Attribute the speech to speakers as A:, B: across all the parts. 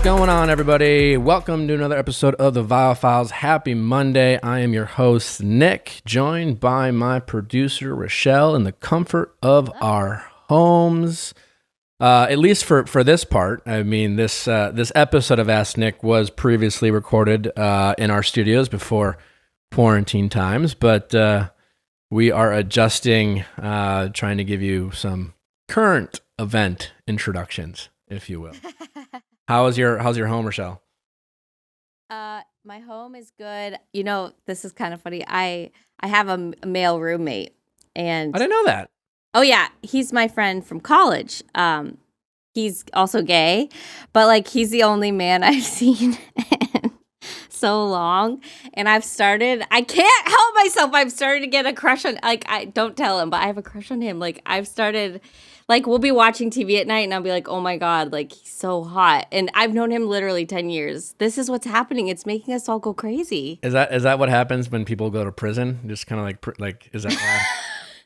A: going on, everybody? Welcome to another episode of the Viall Files. Happy Monday. I am your host, Nick, joined by my producer, Rochelle, in the comfort of our homes. At least for this part. I mean, this episode of Ask Nick was previously recorded in our studios before quarantine times, but we are adjusting, trying to give you some current event introductions, if you will. How's your home, Rochelle?
B: My home is good. You know, this is kind of funny. I have a male roommate, and
A: I didn't know that.
B: Oh yeah, he's my friend from college. He's also gay, but like he's the only man I've seen in so long, and I can't help myself. I've started to get a crush on. Like, I don't tell him, but I have a crush on him. Like, I've started. Like, we'll be watching TV at night, and I'll be like, oh, my God, like, he's so hot. And I've known him literally 10 years. This is what's happening. It's making us all go crazy.
A: Is that what happens when people go to prison? Just kind of like, is that why?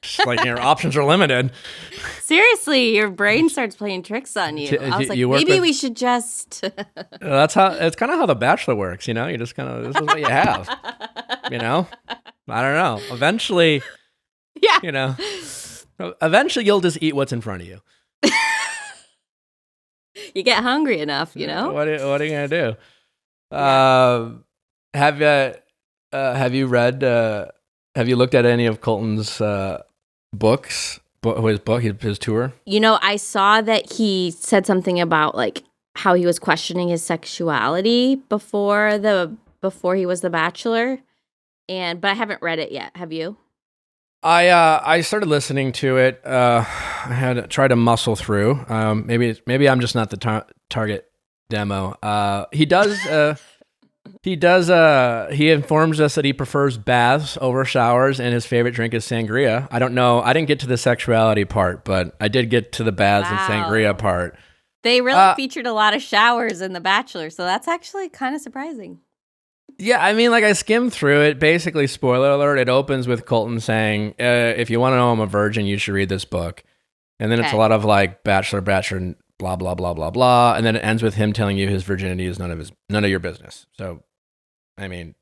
A: Just like, your options are limited.
B: Seriously, your brain starts playing tricks on you. I was like, maybe we should just...
A: It's kind of how The Bachelor works, you know? You just kind of, this is what you have, you know? I don't know. Eventually,
B: yeah.
A: You know... Eventually, you'll just eat what's in front of you.
B: You get hungry enough, you know?
A: What are you going to do?
B: Yeah.
A: Have you read, have you looked at any of Colton's books, his tour?
B: You know, I saw that he said something about, like, how he was questioning his sexuality before he was The Bachelor. But I haven't read it yet. Have you?
A: I started listening to it. I had tried to muscle through. Maybe I'm just not the target demo. He informs us that he prefers baths over showers, and his favorite drink is sangria. I don't know. I didn't get to the sexuality part, but I did get to the baths and sangria part.
B: They really featured a lot of showers in The Bachelor, so that's actually kind of surprising.
A: Yeah, I mean, like, I skimmed through it. Basically, spoiler alert, it opens with Colton saying, if you want to know I'm a virgin, you should read this book. And then it's a lot of, like, bachelor, blah, blah, blah, blah, blah. And then it ends with him telling you his virginity is none of your business. So, I mean...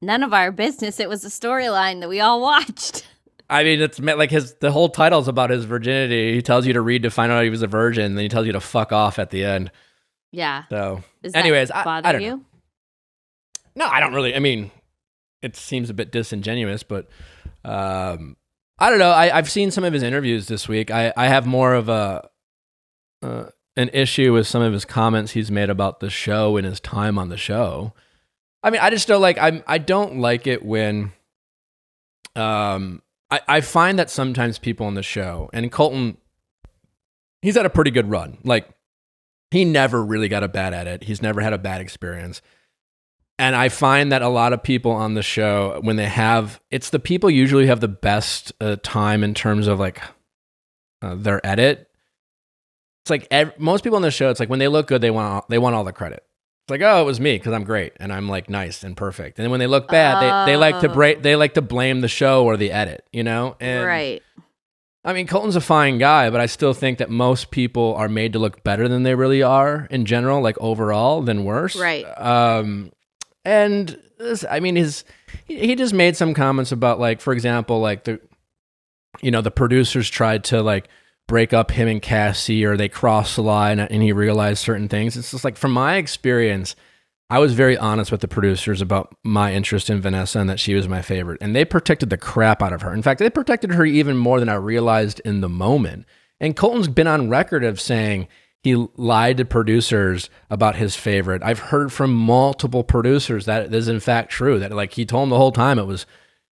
B: None of our business. It was a storyline that we all watched.
A: I mean, it's like the whole title's about his virginity. He tells you to read to find out he was a virgin, then he tells you to fuck off at the end.
B: Yeah.
A: So,
B: anyways, I don't know.
A: No, I don't really. I mean, it seems a bit disingenuous, but I don't know. I've seen some of his interviews this week. I have more of an issue with some of his comments he's made about the show and his time on the show. I mean, I just don't like. I don't like it when. I find that sometimes people on the show, and Colton, he's had a pretty good run. Like, he never really got a bad at it. He's never had a bad experience. And I find that a lot of people on the show, when they have, it's the people usually have the best time in terms of like their edit. It's like most people on the show, it's like when they look good, they want all the credit. It's like, oh, it was me because I'm great and I'm like nice and perfect. And then when they look bad, they like to blame the show or the edit, you know? And,
B: right.
A: I mean, Colton's a fine guy, but I still think that most people are made to look better than they really are in general, like overall, than worse.
B: Right.
A: And this, I mean, he just made some comments about, like, for example, like the producers tried to like break up him and Cassie, or they crossed the line and he realized certain things. It's just like, from my experience, I was very honest with the producers about my interest in Vanessa and that she was my favorite. And they protected the crap out of her. In fact, they protected her even more than I realized in the moment. And Colton's been on record of saying he lied to producers about his favorite. I've heard from multiple producers that it is in fact true, that like he told them the whole time it was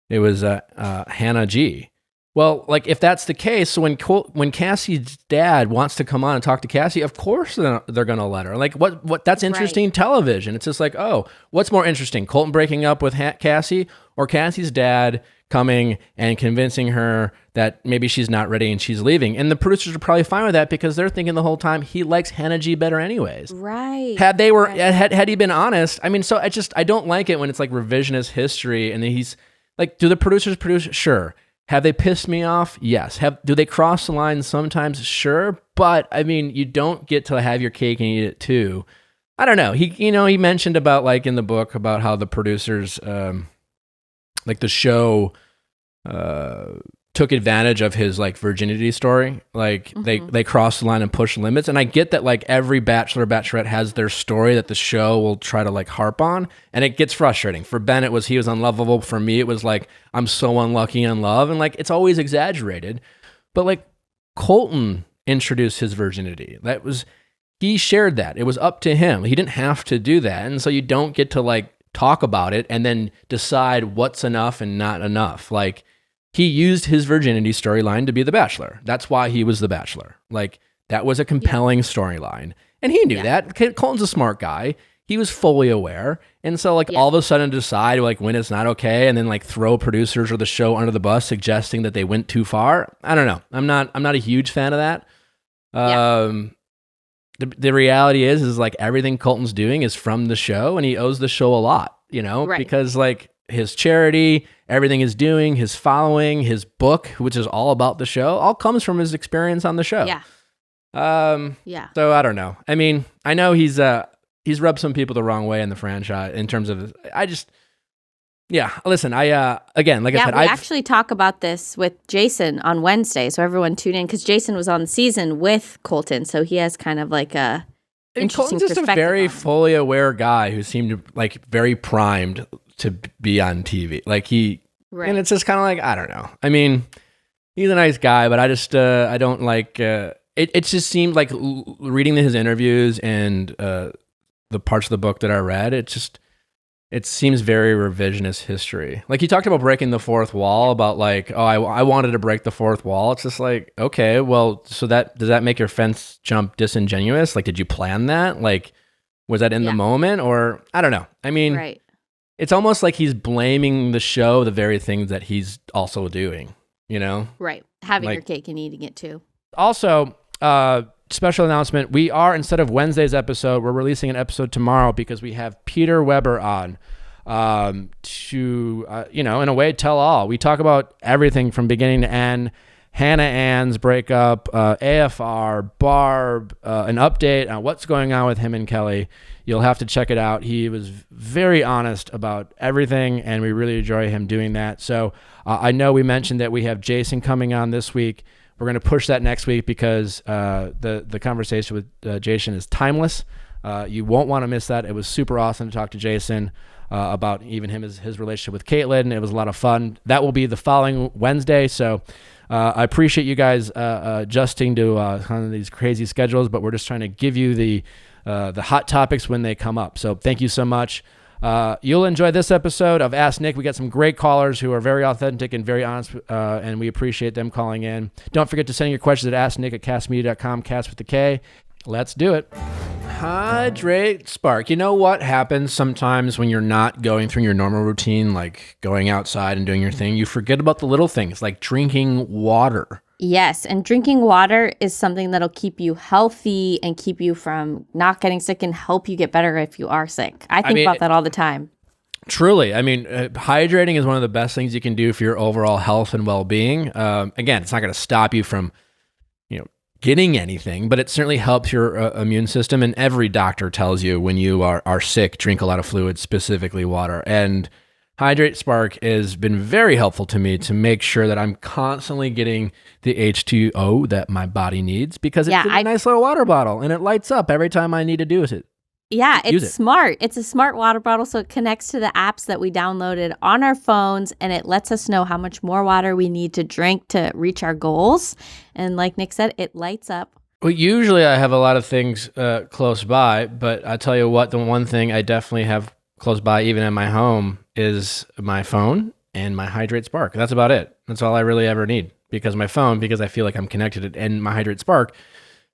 A: Hannah G. Well, like, if that's the case, when Cassie's dad wants to come on and talk to Cassie, of course they're going to let her. Like, what? That's interesting television. It's just like, oh, what's more interesting, Colton breaking up with Cassie, or Cassie's dad coming and convincing her that maybe she's not ready and she's leaving? And the producers are probably fine with that because they're thinking the whole time he likes Hannah G better anyways.
B: Right.
A: Had he been honest, I mean, so I don't like it when it's like revisionist history and he's like, do the producers produce? Sure. Have they pissed me off? Yes. Do they cross the line sometimes? Sure. But I mean, you don't get to have your cake and eat it too. I don't know. He mentioned about like in the book about how the producers, like the show, took advantage of his like virginity story. Like they crossed the line and pushed limits. And I get that like every bachelor, bachelorette has their story that the show will try to like harp on, and it gets frustrating. For Ben, he was unlovable. For me, it was like, I'm so unlucky in love. And like, it's always exaggerated. But like Colton introduced his virginity. He shared that. It was up to him. He didn't have to do that. And so you don't get to like talk about it and then decide what's enough and not enough. Like, he used his virginity storyline to be the Bachelor. That's why he was the Bachelor. Like, that was a compelling storyline. And he knew that. Colton's a smart guy. He was fully aware. And so like all of a sudden decide like when it's not okay and then like throw producers or the show under the bus suggesting that they went too far. I don't know. I'm not a huge fan of that. The reality is like everything Colton's doing is from the show, and he owes the show a lot, because like his charity, everything he's doing, his following, his book, which is all about the show, all comes from his experience on the show.
B: Yeah.
A: So I don't know. I mean, I know he's rubbed some people the wrong way in the franchise in terms of, listen, again, like I said,
B: we actually talk about this with Jason on Wednesday, so everyone tune in, because Jason was on the season with Colton, so he has kind of like a interesting
A: Colton's just a very fully aware guy who seemed like very primed to be on TV. Like and it's just kind of like, I don't know. I mean, he's a nice guy, but I just, I don't like, it just seemed like reading his interviews and the parts of the book that I read, it seems very revisionist history. Like he talked about breaking the fourth wall, about like, oh, I wanted to break the fourth wall. It's just like, okay, well, so does that make your fence jump disingenuous? Like, did you plan that? Like, was that in the moment, or I don't know. I mean, it's almost like he's blaming the show, the very things that he's also doing,
B: Right. Having your cake and eating it too.
A: Also, special announcement. We are, instead of Wednesday's episode, we're releasing an episode tomorrow because we have Peter Weber on to, in a way, tell all. We talk about everything from beginning to end. Hannah Ann's breakup, AFR, Barb, an update on what's going on with him and Kelly. You'll have to check it out. He was very honest about everything, and we really enjoy him doing that. So I know we mentioned that we have Jason coming on this week. We're going to push that next week because the conversation with Jason is timeless. You won't want to miss that. It was super awesome to talk to Jason about even his relationship with Caitlin. It was a lot of fun. That will be the following Wednesday. So I appreciate you guys adjusting to kind of these crazy schedules, but we're just trying to give you the hot topics when they come up. So thank you so much. You'll enjoy this episode of Ask Nick. We got some great callers who are very authentic and very honest, and we appreciate them calling in. Don't forget to send your questions at asknick@castmedia.com, cast with a K. Let's do it. Hydrate Spark. You know what happens sometimes when you're not going through your normal routine, like going outside and doing your thing? You forget about the little things, like drinking water.
B: Yes, and drinking water is something that'll keep you healthy and keep you from not getting sick and help you get better if you are sick. I think about that all the time.
A: Truly. I mean, hydrating is one of the best things you can do for your overall health and well-being. Again, it's not going to stop you from, getting anything, but it certainly helps your immune system. And every doctor tells you when you are sick, drink a lot of fluids, specifically water. And Hydrate Spark has been very helpful to me to make sure that I'm constantly getting the H2O that my body needs, because it's a nice little water bottle and it lights up every time I need to do it.
B: Yeah, it's smart. It's a smart water bottle, so it connects to the apps that we downloaded on our phones, and it lets us know how much more water we need to drink to reach our goals. And like Nick said, it lights up.
A: Well, usually I have a lot of things close by, but I tell you what, the one thing I definitely have close by, even in my home, is my phone and my Hydrate Spark. That's about it. That's all I really ever need, because I feel like I'm connected, and my Hydrate Spark.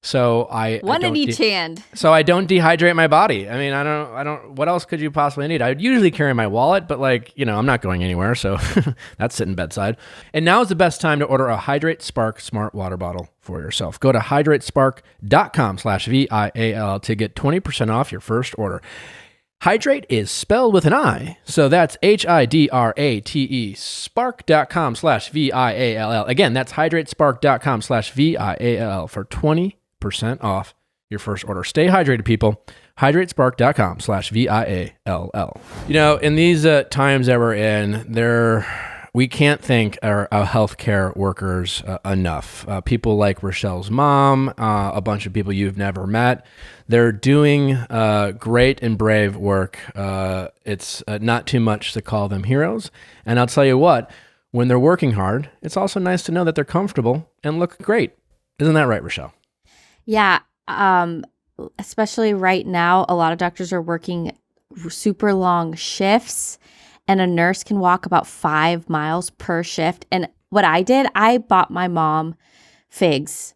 A: So
B: one in each hand.
A: So I don't dehydrate my body. I mean, I don't, what else could you possibly need? I would usually carry my wallet, but I'm not going anywhere. So that's sitting bedside. And now is the best time to order a Hydrate Spark smart water bottle for yourself. Go to hydratespark.com/VIAL to get 20% off your first order. Hydrate is spelled with an I, so that's HIDRATE, spark.com/VIALL. Again, that's hydratespark.com/VIALL for 20% off your first order. Stay hydrated, people. hydratespark.com/VIALL. In these times that we're in, we can't thank our healthcare workers enough. People like Rochelle's mom, a bunch of people you've never met. They're doing great and brave work. It's not too much to call them heroes. And I'll tell you what, when they're working hard, it's also nice to know that they're comfortable and look great. Isn't that right, Rochelle?
B: Yeah. Especially right now, a lot of doctors are working super long shifts, and a nurse can walk about 5 miles per shift. And what I did, I bought my mom figs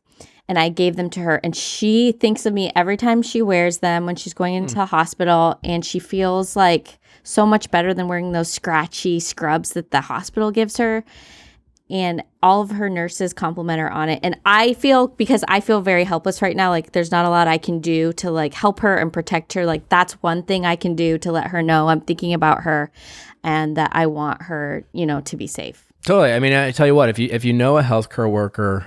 B: and I gave them to her. And she thinks of me every time she wears them when she's going into the hospital. And she feels like so much better than wearing those scratchy scrubs that the hospital gives her. And all of her nurses compliment her on it. And because I feel very helpless right now, like there's not a lot I can do to like help her and protect her. Like that's one thing I can do to let her know I'm thinking about her and that I want her, to be safe.
A: Totally. I mean, I tell you what, if you know a healthcare worker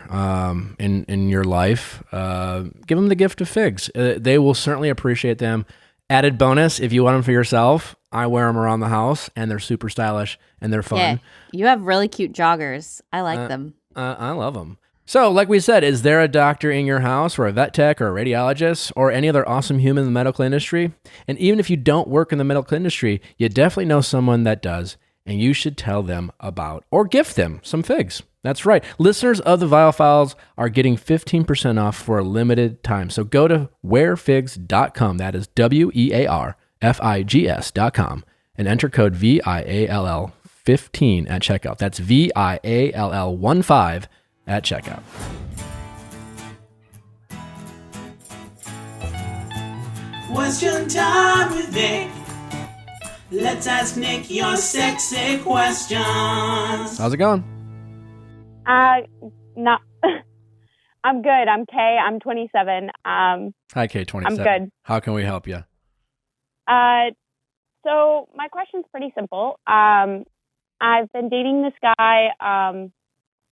A: in your life, give them the gift of figs. They will certainly appreciate them. Added bonus, if you want them for yourself, I wear them around the house, and they're super stylish, and they're fun.
B: Yeah, you have really cute joggers. I like them.
A: I love them. So, like we said, is there a doctor in your house, or a vet tech, or a radiologist, or any other awesome human in the medical industry? And even if you don't work in the medical industry, you definitely know someone that does, and you should tell them about or gift them some figs. That's right. Listeners of the Viall Files are getting 15% off for a limited time. So go to wearfigs.com. That is WEARFIGS.com and enter code VIALL15 at checkout. That's VIALL15 at checkout.
C: Question time with Nick. Let's ask Nick your sexy questions.
A: How's it going?
D: No, I'm good. I'm Kay. I'm 27.
A: Hi, Kay27.
D: I'm good.
A: How can we help you?
D: So my question's pretty simple. I've been dating this guy.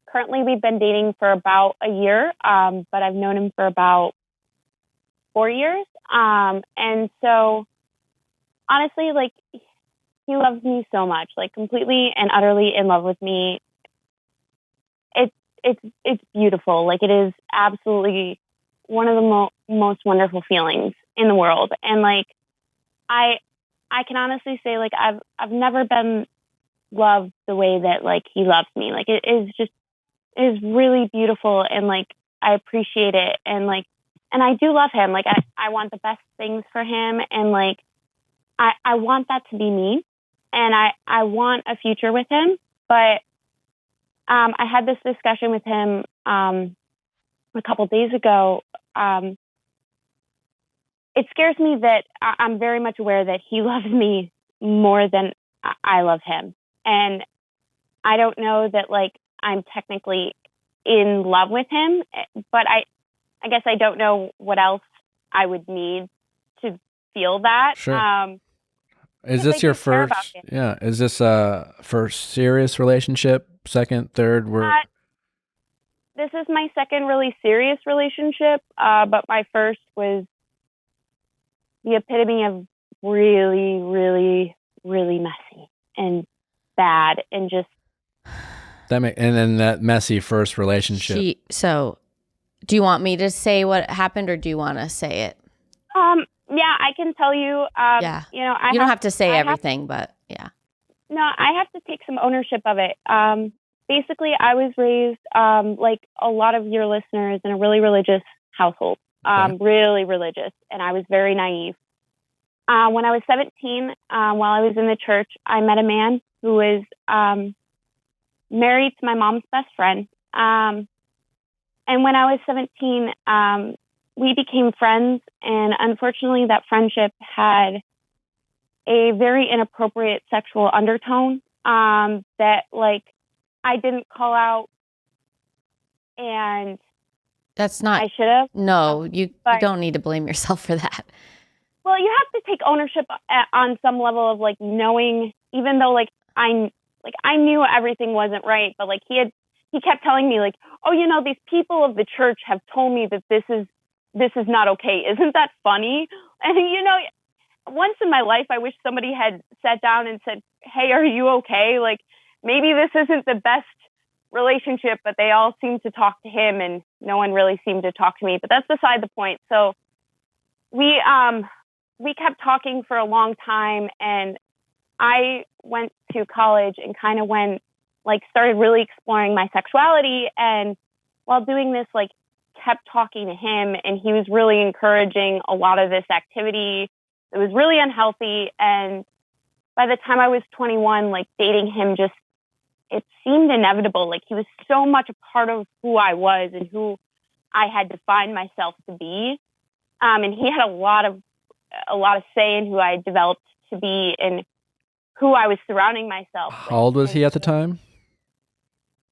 D: Currently we've been dating for about a year, but I've known him for about 4 years. And so honestly, like, he loves me so much, like completely and utterly in love with me. It's beautiful. Like, it is absolutely one of the most wonderful feelings in the world. And like, I can honestly say, like, I've never been loved the way that like he loves me. Like, it is really beautiful, and like I appreciate it, and like, and I do love him. Like, I want the best things for him, and like I want that to be me, and I want a future with him. But I had this discussion with him a couple days ago. It scares me that I'm very much aware that he loves me more than I love him. And I don't know that like I'm technically in love with him, but I guess I don't know what else I would need to feel that.
A: Sure. Is this your first? Yeah. Is this first serious relationship? Second, third?
D: This is my second really serious relationship, but my first was the epitome of really, really, really messy and bad, and just
A: and then that messy first relationship.
B: So, do you want me to say what happened, or do you want to say it?
D: Yeah, I can tell you.
B: Yeah,
D: you know,
B: you don't have to say everything, but yeah.
D: No, I have to take some ownership of it. Basically, I was raised, like a lot of your listeners, in a really religious household, really religious, and I was very naive. When I was 17, while I was in the church, I met a man who was married to my mom's best friend. And when I was 17, we became friends, and unfortunately, that friendship had a very inappropriate sexual undertone that, like, I didn't call out, and
B: that's not.
D: I should have.
B: No, you don't need to blame yourself for that.
D: Well, you have to take ownership on some level of like knowing, even though like I knew everything wasn't right, but like he kept telling me like, oh, you know, these people of the church have told me that this is not okay. Isn't that funny? And, once in my life, I wish somebody had sat down and said, hey, are you okay? Like, maybe this isn't the best relationship, but they all seem to talk to him and no one really seemed to talk to me. But that's beside the point. So we kept talking for a long time, and I went to college and kind of started really exploring my sexuality. And while doing this, kept talking to him, and he was really encouraging a lot of this activity. It was really unhealthy. And by the time I was 21, dating him it seemed inevitable. He was so much a part of who I was and who I had defined myself to be. And he had a lot of say in who I developed to be and who I was surrounding myself with.
A: How old was he at the time?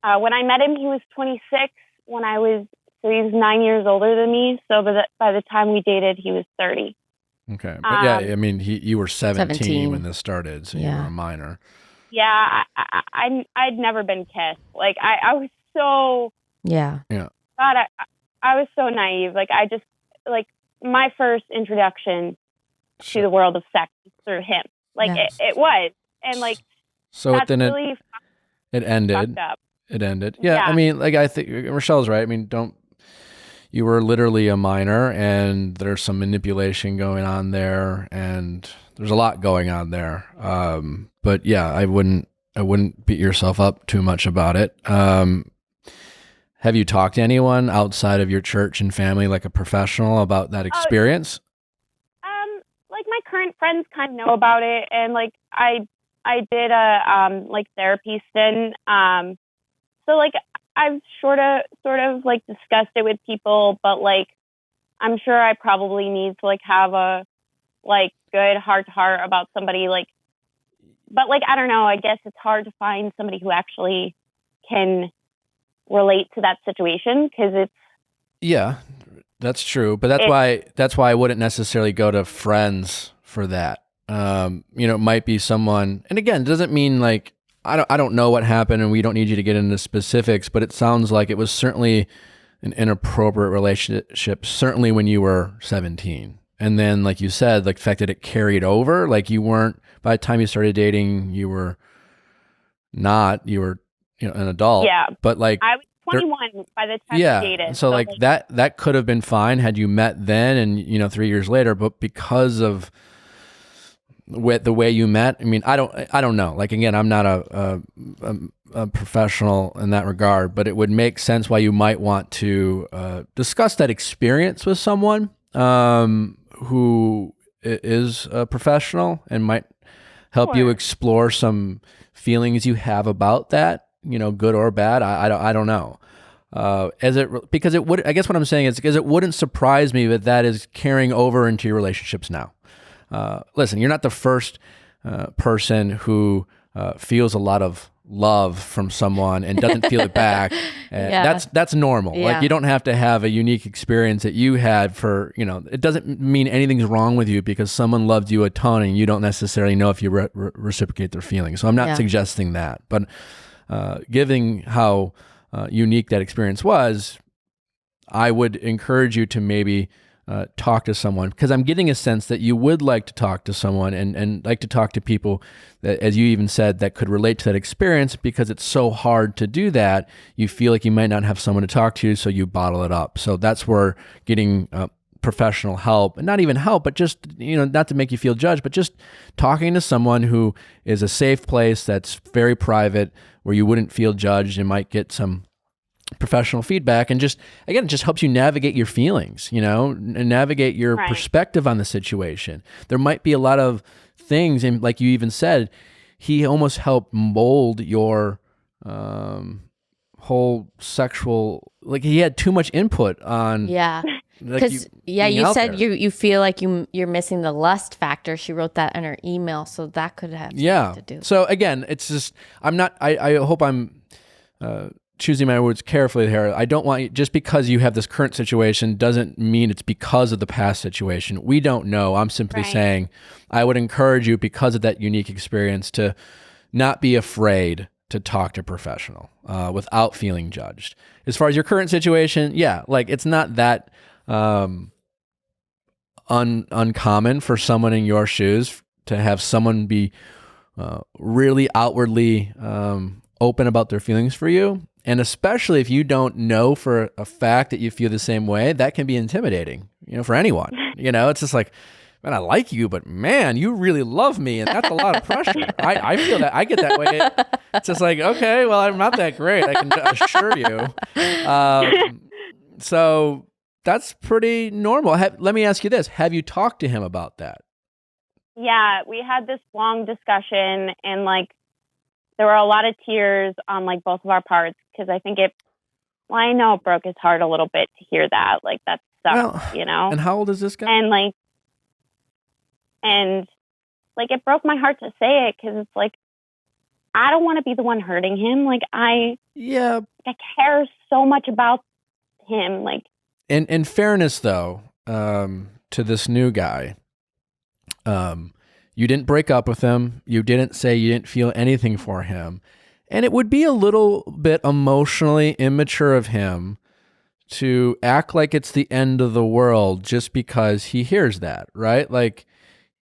D: When I met him, he was 26. So he was 9 years older than me. So by the time we dated, he was 30.
A: Okay. But you were 17 when this started, so you were a minor.
D: Yeah, I'd never been kissed. I was so...
B: Yeah.
D: God, I was so naive. My first introduction to the world of sex was through him. It was. And
A: so
D: that's
A: then
D: really
A: it ended.
D: fucked up.
A: It ended. Yeah. I mean, I think Rochelle's right. I mean, you were literally a minor, and there's some manipulation going on there, and there's a lot going on there. But yeah, I wouldn't beat yourself up too much about it. Have you talked to anyone outside of your church and family, like a professional, about that experience?
D: My current friends kind of know about it, and I did a therapy stint. So I've sort of discussed it with people, but I'm sure I probably need to have a good heart to heart about somebody but I don't know, I guess it's hard to find somebody who actually can relate to that situation, because it's...
A: Yeah, that's true. But that's why I wouldn't necessarily go to friends for that. It might be someone, and again, it doesn't mean I don't know what happened, and we don't need you to get into specifics, but it sounds like it was certainly an inappropriate relationship, certainly when you were 17. And then, like you said, the fact that it carried over, you weren't, by the time you started dating, you were an adult.
D: Yeah.
A: But
D: I was 21 by the time we dated.
A: So that could have been fine had you met then and, 3 years later, but because of the way you met, I mean, I don't know. Again, I'm not a professional in that regard, but it would make sense why you might want to discuss that experience with someone who is a professional and might help you explore some feelings you have about that, good or bad. I don't know. Because it would, I guess what I'm saying is because it wouldn't surprise me that is carrying over into your relationships now. Listen, you're not the first person who feels a lot of love from someone and doesn't feel it back. That's normal.
B: Yeah.
A: You don't have to have a unique experience that you had for, it doesn't mean anything's wrong with you because someone loved you a ton and you don't necessarily know if you reciprocate their feelings. So I'm not suggesting that, but given how unique that experience was, I would encourage you to maybe talk to someone, because I'm getting a sense that you would like to talk to someone and like to talk to people that, as you even said, that could relate to that experience, because it's so hard to do that. You feel like you might not have someone to talk to, so you bottle it up. So that's where getting professional help, and not even help, but just, not to make you feel judged, but just talking to someone who is a safe place that's very private, where you wouldn't feel judged and might get some professional feedback, and just, again, it just helps you navigate your feelings, and navigate your perspective on the situation. There might be a lot of things, and like you even said, he almost helped mold your whole sexual, he had too much input on.
B: Yeah. Because you said you feel like you're missing the lust factor. She wrote that in her email, so that could have something to do.
A: So again, it's just, I hope I'm choosing my words carefully here. I don't want you, just because you have this current situation doesn't mean it's because of the past situation. We don't know. I'm simply saying I would encourage you, because of that unique experience, to not be afraid to talk to a professional without feeling judged. As far as your current situation, it's not that uncommon for someone in your shoes to have someone be really outwardly open about their feelings for you. And especially if you don't know for a fact that you feel the same way, that can be intimidating, for anyone. It's just like, man, I like you, but man, you really love me. And that's a lot of pressure. I feel that. I get that way. It's just like, okay, well, I'm not that great. I can assure you. So that's pretty normal. Let me ask you this. Have you talked to him about that?
D: Yeah, we had this long discussion, and there were a lot of tears on both of our parts, because I think I know it broke his heart a little bit to hear that. That sucks,
A: And how old is this guy?
D: And it broke my heart to say it, because it's I don't want to be the one hurting him. I care so much about him.
A: In fairness, though, to this new guy, you didn't break up with him. You didn't say you didn't feel anything for him. And it would be a little bit emotionally immature of him to act like it's the end of the world just because he hears that, right?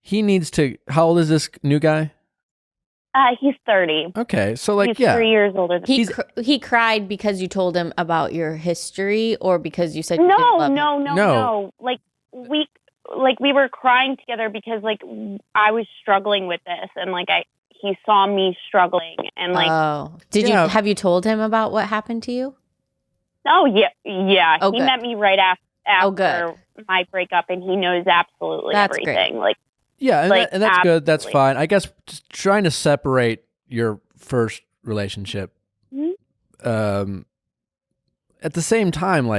A: He needs to, how old is this new guy?
D: He's 30.
A: Okay, so
D: he's 3 years older than
B: me. He cried because you told him about your history, or because you said you didn't love him?
D: No. We were crying together because I was struggling with this, and he saw me struggling, and
B: have you told him about what happened to you?
D: Oh yeah.
B: Oh,
D: he
B: good.
D: met me right after my breakup, and he knows absolutely
B: That's
D: everything.
B: Great.
A: And that's good. That's fine. I guess just trying to separate your first relationship.
D: Mm-hmm.
A: At the same time,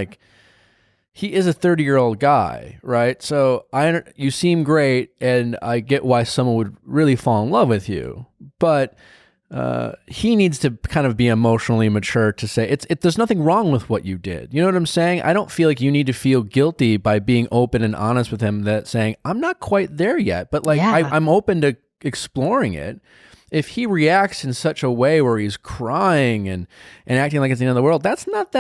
A: he is a 30-year-old guy, right? So you seem great, and I get why someone would really fall in love with you, but he needs to kind of be emotionally mature to say there's nothing wrong with what you did. You know what I'm saying? I don't feel like you need to feel guilty by being open and honest with him, that saying, I'm not quite there yet, but I'm open to exploring it. If he reacts in such a way where he's crying and acting like it's the end of the world, that's not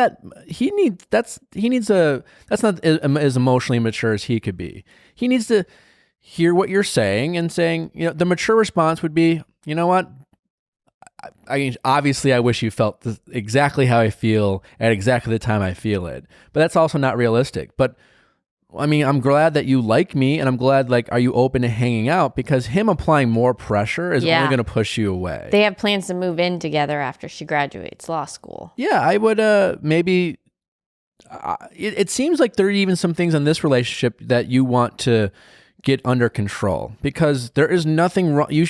A: as emotionally mature as he could be. He needs to hear what you're saying and saying, the mature response would be, you know what? I mean, obviously, I wish you felt exactly how I feel at exactly the time I feel it, but that's also not realistic. But I mean, I'm glad that you like me, and I'm glad, are you open to hanging out? Because him applying more pressure is only going to push you away.
B: They have plans to move in together after she graduates law school.
A: Yeah, I would maybe. It seems like there are even some things in this relationship that you want to get under control, because there is nothing wrong. You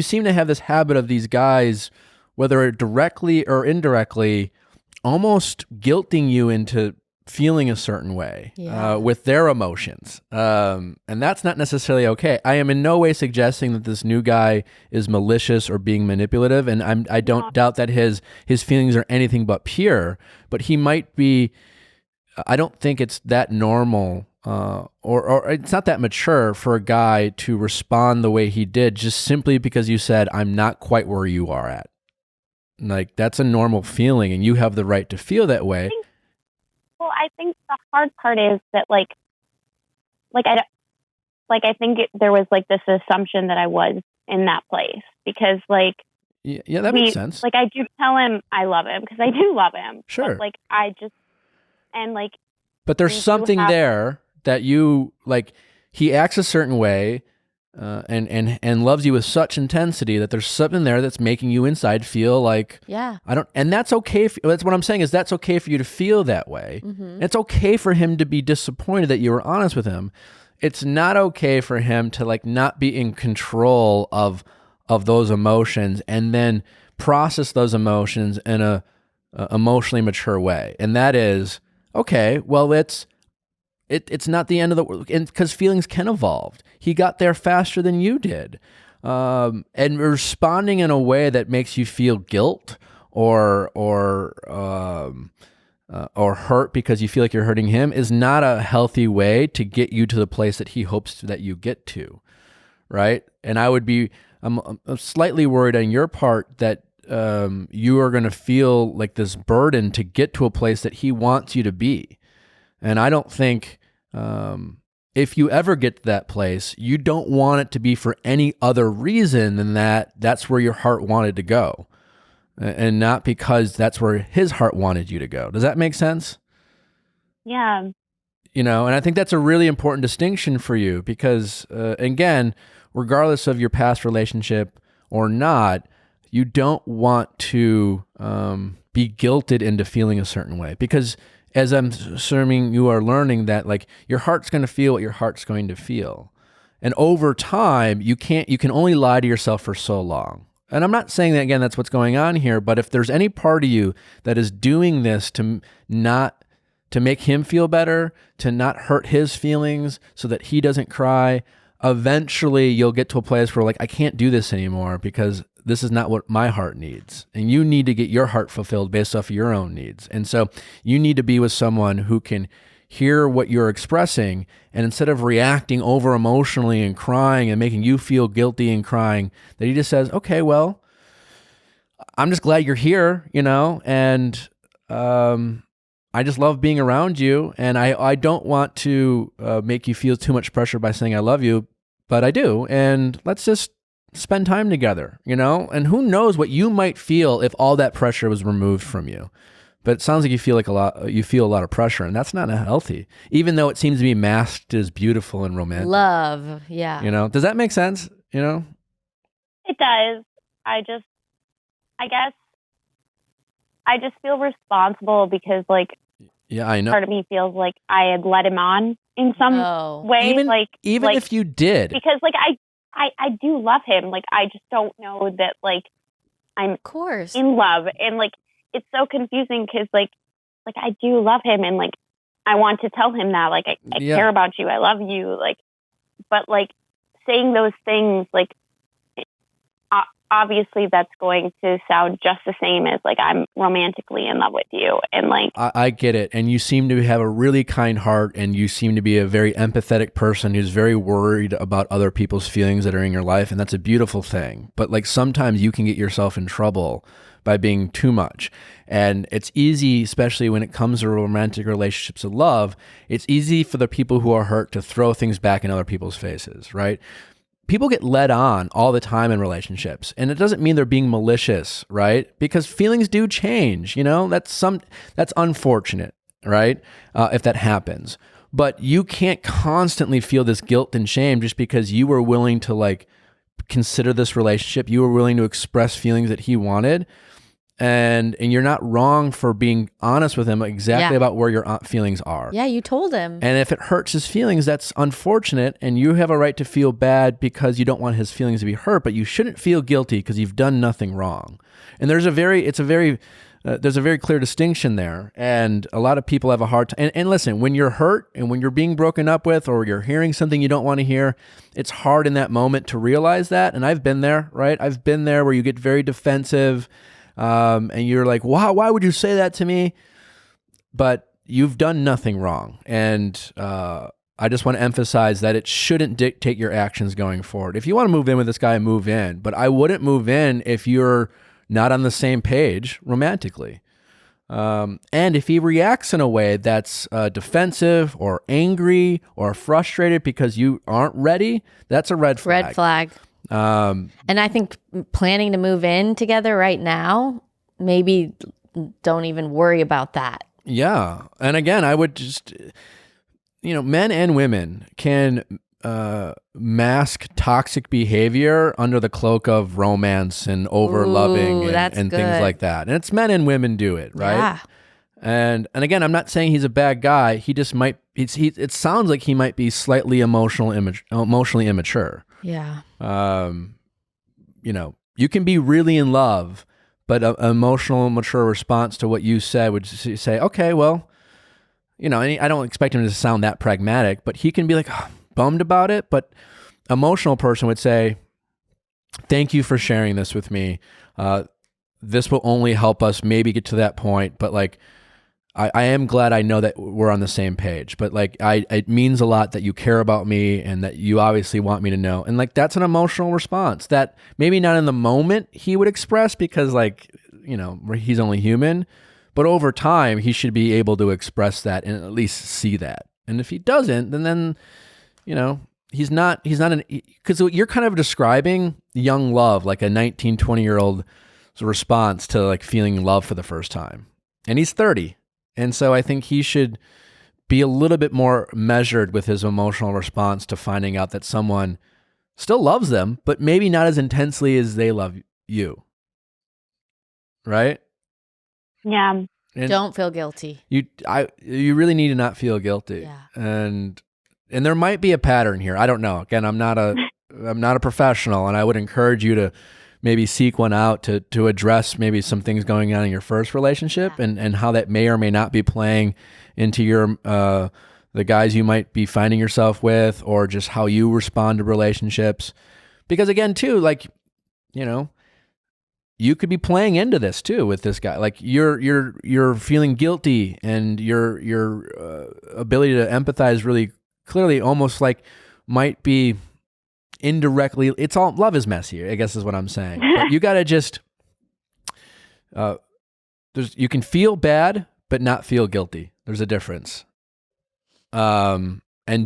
A: seem to have this habit of these guys, whether directly or indirectly, almost guilting you into feeling a certain way with their emotions. And that's not necessarily okay. I am in no way suggesting that this new guy is malicious or being manipulative. And I don't doubt that his feelings are anything but pure, but he might be, I don't think it's that normal, or it's not that mature for a guy to respond the way he did, just simply because you said, I'm not quite where you are at. That's a normal feeling, and you have the right to feel that way.
D: I think the hard part is that, I think there was this assumption that I was in that place, because
A: yeah, that makes sense.
D: I do tell him I love him, because I do love him.
A: Sure.
D: But,
A: but there's something there that you he acts a certain way, and loves you with such intensity that there's something there that's making you inside feel and that's okay. That's what I'm saying, is that's okay for you to feel that way. Mm-hmm. It's okay for him to be disappointed that you were honest with him. It's not okay for him to not be in control of those emotions and then process those emotions in a emotionally mature way. And that is, okay, well, it's not the end of the world, because feelings can evolve. He got there faster than you did. And responding in a way that makes you feel guilt or hurt because you feel like you're hurting him is not a healthy way to get you to the place that he hopes that you get to, right? And I'm slightly worried on your part that you are going to feel like this burden to get to a place that he wants you to be. And I don't think if you ever get to that place, you don't want it to be for any other reason than that's where your heart wanted to go, and not because that's where his heart wanted you to go. Does that make sense?
D: Yeah.
A: And I think that's a really important distinction for you because, again, regardless of your past relationship or not, you don't want to be guilted into feeling a certain way, because as I'm assuming you are learning that like your heart's going to feel what your heart's going to feel. And over time, you can only lie to yourself for so long. And I'm not saying that, again, that's what's going on here, but if there's any part of you that is doing this to make him feel better, to not hurt his feelings so that he doesn't cry, eventually you'll get to a place where like, I can't do this anymore because this is not what my heart needs. And you need to get your heart fulfilled based off of your own needs. And so you need to be with someone who can hear what you're expressing, and instead of reacting over emotionally and crying and making you feel guilty and crying, that he just says, okay, well, I'm just glad you're here, and I just love being around you, and I don't want to make you feel too much pressure by saying I love you, but I do, and let's just spend time together, and who knows what you might feel if all that pressure was removed from you. But it sounds like you feel a lot of pressure, and that's not healthy, even though it seems to be masked as beautiful and romantic.
B: Love, yeah.
A: Does that make sense?
D: It does. I guess I just feel responsible because like,
A: yeah, I know.
D: Part of me feels like I had led him on in some way.
A: Even if you did.
D: Because like I do love him. Like I just don't know that like I'm
B: of course
D: in love, and like it's so confusing because like I do love him, and like I want to tell him that like I care about you, I love you, like, but like saying those things like obviously that's going to sound just the same as like I'm romantically in love with you, and like
A: I get it, and you seem to have a really kind heart, and you seem to be a very empathetic person who's very worried about other people's feelings that are in your life, and that's a beautiful thing. But like sometimes you can get yourself in trouble by being too much, and it's easy, especially when it comes to romantic relationships of love, it's easy for the people who are hurt to throw things back in other people's faces, right? People get led on all the time in relationships, and it doesn't mean they're being malicious, right? Because feelings do change, that's unfortunate, right? If that happens, but you can't constantly feel this guilt and shame just because you were willing to like consider this relationship. You were willing to express feelings that he wanted. And you're not wrong for being honest with him exactly about where your feelings are.
B: Yeah, you told him.
A: And if it hurts his feelings, that's unfortunate, and you have a right to feel bad because you don't want his feelings to be hurt, but you shouldn't feel guilty because you've done nothing wrong. And there's a very clear distinction there, and a lot of people have a hard time. And listen, when you're hurt and when you're being broken up with, or you're hearing something you don't want to hear, it's hard in that moment to realize that. And I've been there, right? I've been there where you get very defensive. And you're like, wow, why would you say that to me? But you've done nothing wrong. And I just want to emphasize that it shouldn't dictate your actions going forward. If you want to move in with this guy, move in. But I wouldn't move in if you're not on the same page romantically. And if he reacts in a way that's defensive or angry or frustrated because you aren't ready, that's a red flag.
B: Red flag. And I think planning to move in together right now, maybe don't even worry about that.
A: Yeah. And again, I would just, men and women can mask toxic behavior under the cloak of romance and over loving and things like that. And it's men and women do it, right?
B: Yeah.
A: And again, I'm not saying he's a bad guy. He just might, it sounds like he might be slightly emotionally immature.
B: Yeah.
A: You can be really in love, but an emotional, mature response to what you said would say, okay, well, and I don't expect him to sound that pragmatic, but he can be like bummed about it. But emotional person would say, thank you for sharing this with me. This will only help us maybe get to that point. But like, I am glad I know that we're on the same page, but like, it means a lot that you care about me and that you obviously want me to know. And like, that's an emotional response that maybe not in the moment he would express because like, he's only human, but over time he should be able to express that and at least see that. And if he doesn't, then he's not because you're kind of describing young love, like a 19, 20-year-old response to like feeling love for the first time. And he's 30. And so I think he should be a little bit more measured with his emotional response to finding out that someone still loves them, but maybe not as intensely as they love you. Right?
D: Yeah.
A: And
B: Don't feel guilty.
A: you really need to not feel guilty.
B: Yeah.
A: And there might be a pattern here. I don't know. Again, I'm not a professional, and I would encourage you to maybe seek one out to address maybe some things going on in your first relationship and how that may or may not be playing into your the guys you might be finding yourself with, or just how you respond to relationships. Because again, too, like, you could be playing into this too with this guy. Like you're feeling guilty, and your ability to empathize really clearly almost like might be indirectly. It's all love is messy, I guess is what I'm saying. But you got to just you can feel bad but not feel guilty. There's a difference. And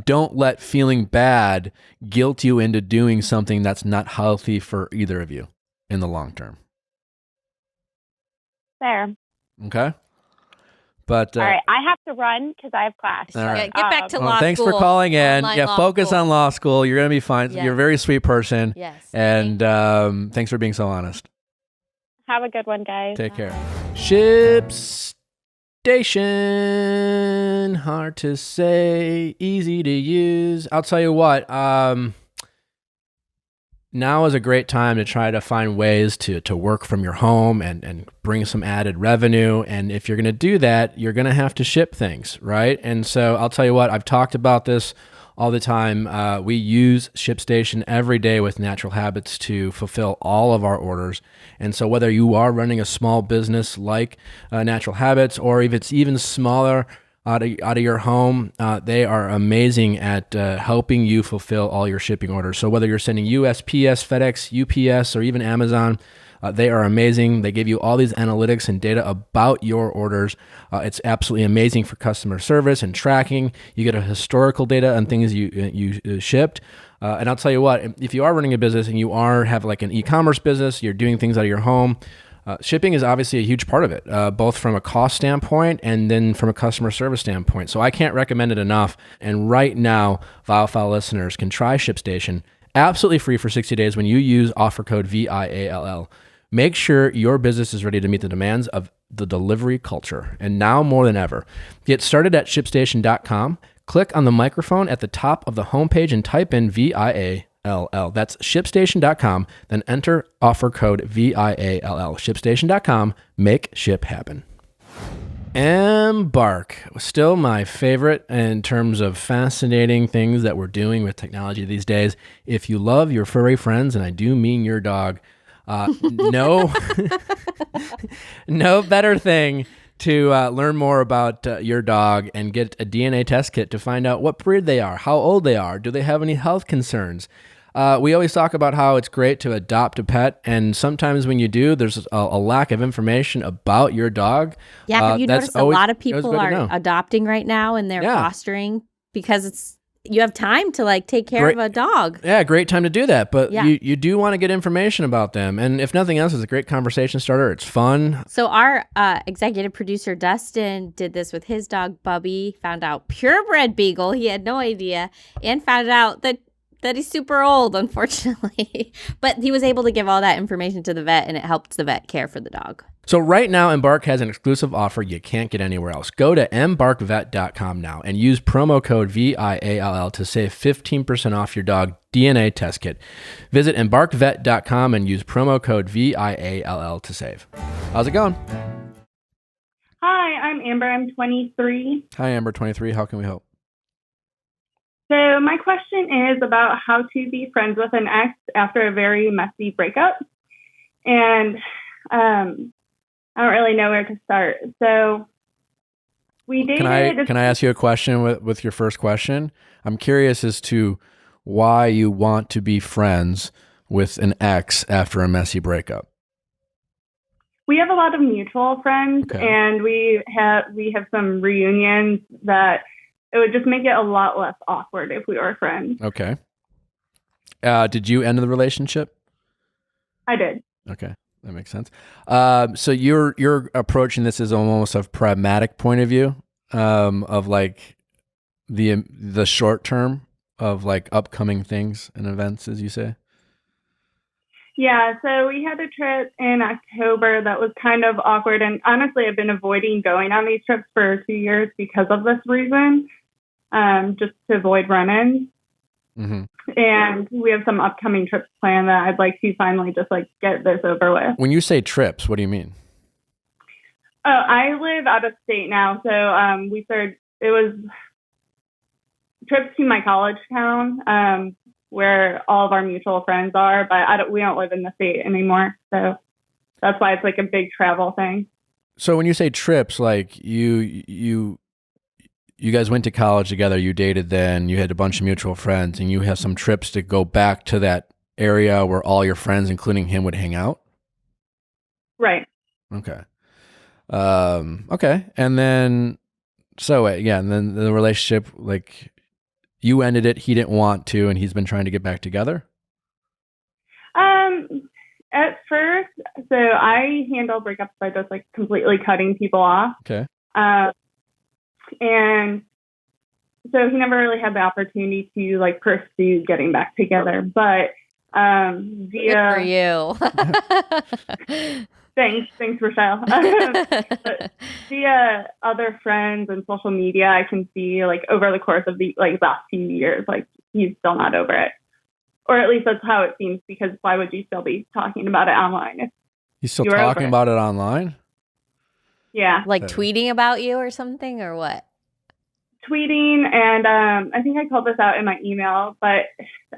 A: don't let feeling bad guilt you into doing something that's not healthy for either of you in the long term.
D: Fair.
A: Okay. But
D: all right, I have to run because I have class.
A: All right.
B: Get back to law school.
A: Thanks for calling in.
B: Online
A: Yeah,
B: law
A: focus
B: school.
A: on law school. You're going to be fine.
B: Yeah.
A: You're a very sweet person.
B: Yes.
A: And thanks for being so honest.
D: Have a good one, guys.
A: Take care. Ship Station. Hard to say, easy to use. I'll tell you what. Now is a great time to try to find ways to work from your home and bring some added revenue. And if you're going to do that, you're going to have to ship things, right? And so I'll tell you what, I've talked about this all the time. We use ShipStation every day with Natural Habits to fulfill all of our orders. And so whether you are running a small business like Natural Habits, or if it's even smaller, out of your home, they are amazing at helping you fulfill all your shipping orders. So whether you're sending USPS, FedEx, UPS, or even Amazon, they are amazing. They give you all these analytics and data about your orders. It's absolutely amazing for customer service and tracking. You get a historical data on things you shipped. And I'll tell you what, if you are running a business and you have like an e-commerce business, you're doing things out of your home, shipping is obviously a huge part of it, both from a cost standpoint and then from a customer service standpoint. So I can't recommend it enough. And right now, Viall listeners can try ShipStation absolutely free for 60 days when you use offer code VIALL. Make sure your business is ready to meet the demands of the delivery culture. And now more than ever, get started at ShipStation.com. Click on the microphone at the top of the homepage and type in VIALL. That's ShipStation.com. Then enter offer code VIALL. ShipStation.com. Make ship happen. Embark was still my favorite in terms of fascinating things that we're doing with technology these days. If you love your furry friends, and I do mean your dog, no better thing to learn more about your dog and get a DNA test kit to find out what breed they are, how old they are, do they have any health concerns. We always talk about how it's great to adopt a pet, and sometimes when you do, there's a lack of information about your dog.
B: Yeah, have you noticed a lot of people are adopting right now, and they're fostering because you have time to like take care of a dog.
A: Yeah, great time to do that. But you do want to get information about them. And if nothing else, it's a great conversation starter. It's fun.
B: So our executive producer, Dustin, did this with his dog, Bubby, found out purebred beagle. He had no idea, and found out that he's super old, unfortunately. But he was able to give all that information to the vet, and it helped the vet care for the dog.
A: So right now, Embark has an exclusive offer you can't get anywhere else. Go to embarkvet.com now and use promo code VIALL to save 15% off your dog DNA test kit. Visit embarkvet.com and use promo code VIALL to save. How's it going?
E: Hi, I'm Amber. I'm 23.
A: Hi, Amber, 23. How can we help?
E: So my question is about how to be friends with an ex after a very messy breakup. And I don't really know where to start. So we dated.
A: Can I ask you a question with your first question? I'm curious as to why you want to be friends with an ex after a messy breakup.
E: We have a lot of mutual friends,
A: Okay.
E: and we have some reunions that it would just make it a lot less awkward if we were friends.
A: Okay. Did you end the relationship?
E: I did.
A: Okay, that makes sense. So you're approaching this as almost a pragmatic point of view, of like the short term of like upcoming things and events, as you say.
E: Yeah, so we had a trip in October that was kind of awkward, and honestly, I've been avoiding going on these trips for 2 years because of this reason, just to avoid run-ins.
A: Mm-hmm.
E: And we have some upcoming trips planned that I'd like to finally just like get this over with.
A: When you say trips, what do you mean?
E: Oh, I live out of state now, so it was trips to my college town, where all of our mutual friends are, but we don't live in the state anymore, so that's why it's like a big travel thing.
A: So when you say trips, like you guys went to college together, you dated then, you had a bunch of mutual friends, and you have some trips to go back to that area where all your friends, including him, would hang out?
E: Right.
A: Okay. Okay. And then, and then the relationship, like, you ended it, he didn't want to, and he's been trying to get back together?
E: At first, so I handle breakups by just like completely cutting people off.
A: Okay.
E: And so he never really had the opportunity to like pursue getting back together, but
B: Good for you.
E: Thanks, Rochelle. But via other friends and social media, I can see like over the course of the like last few years, like he's still not over it, or at least that's how it seems. Because why would you still be talking about it online? If
A: He's still talking about it online?
E: Yeah,
B: like tweeting about you or something, or what?
E: Tweeting, and I think I called this out in my email, but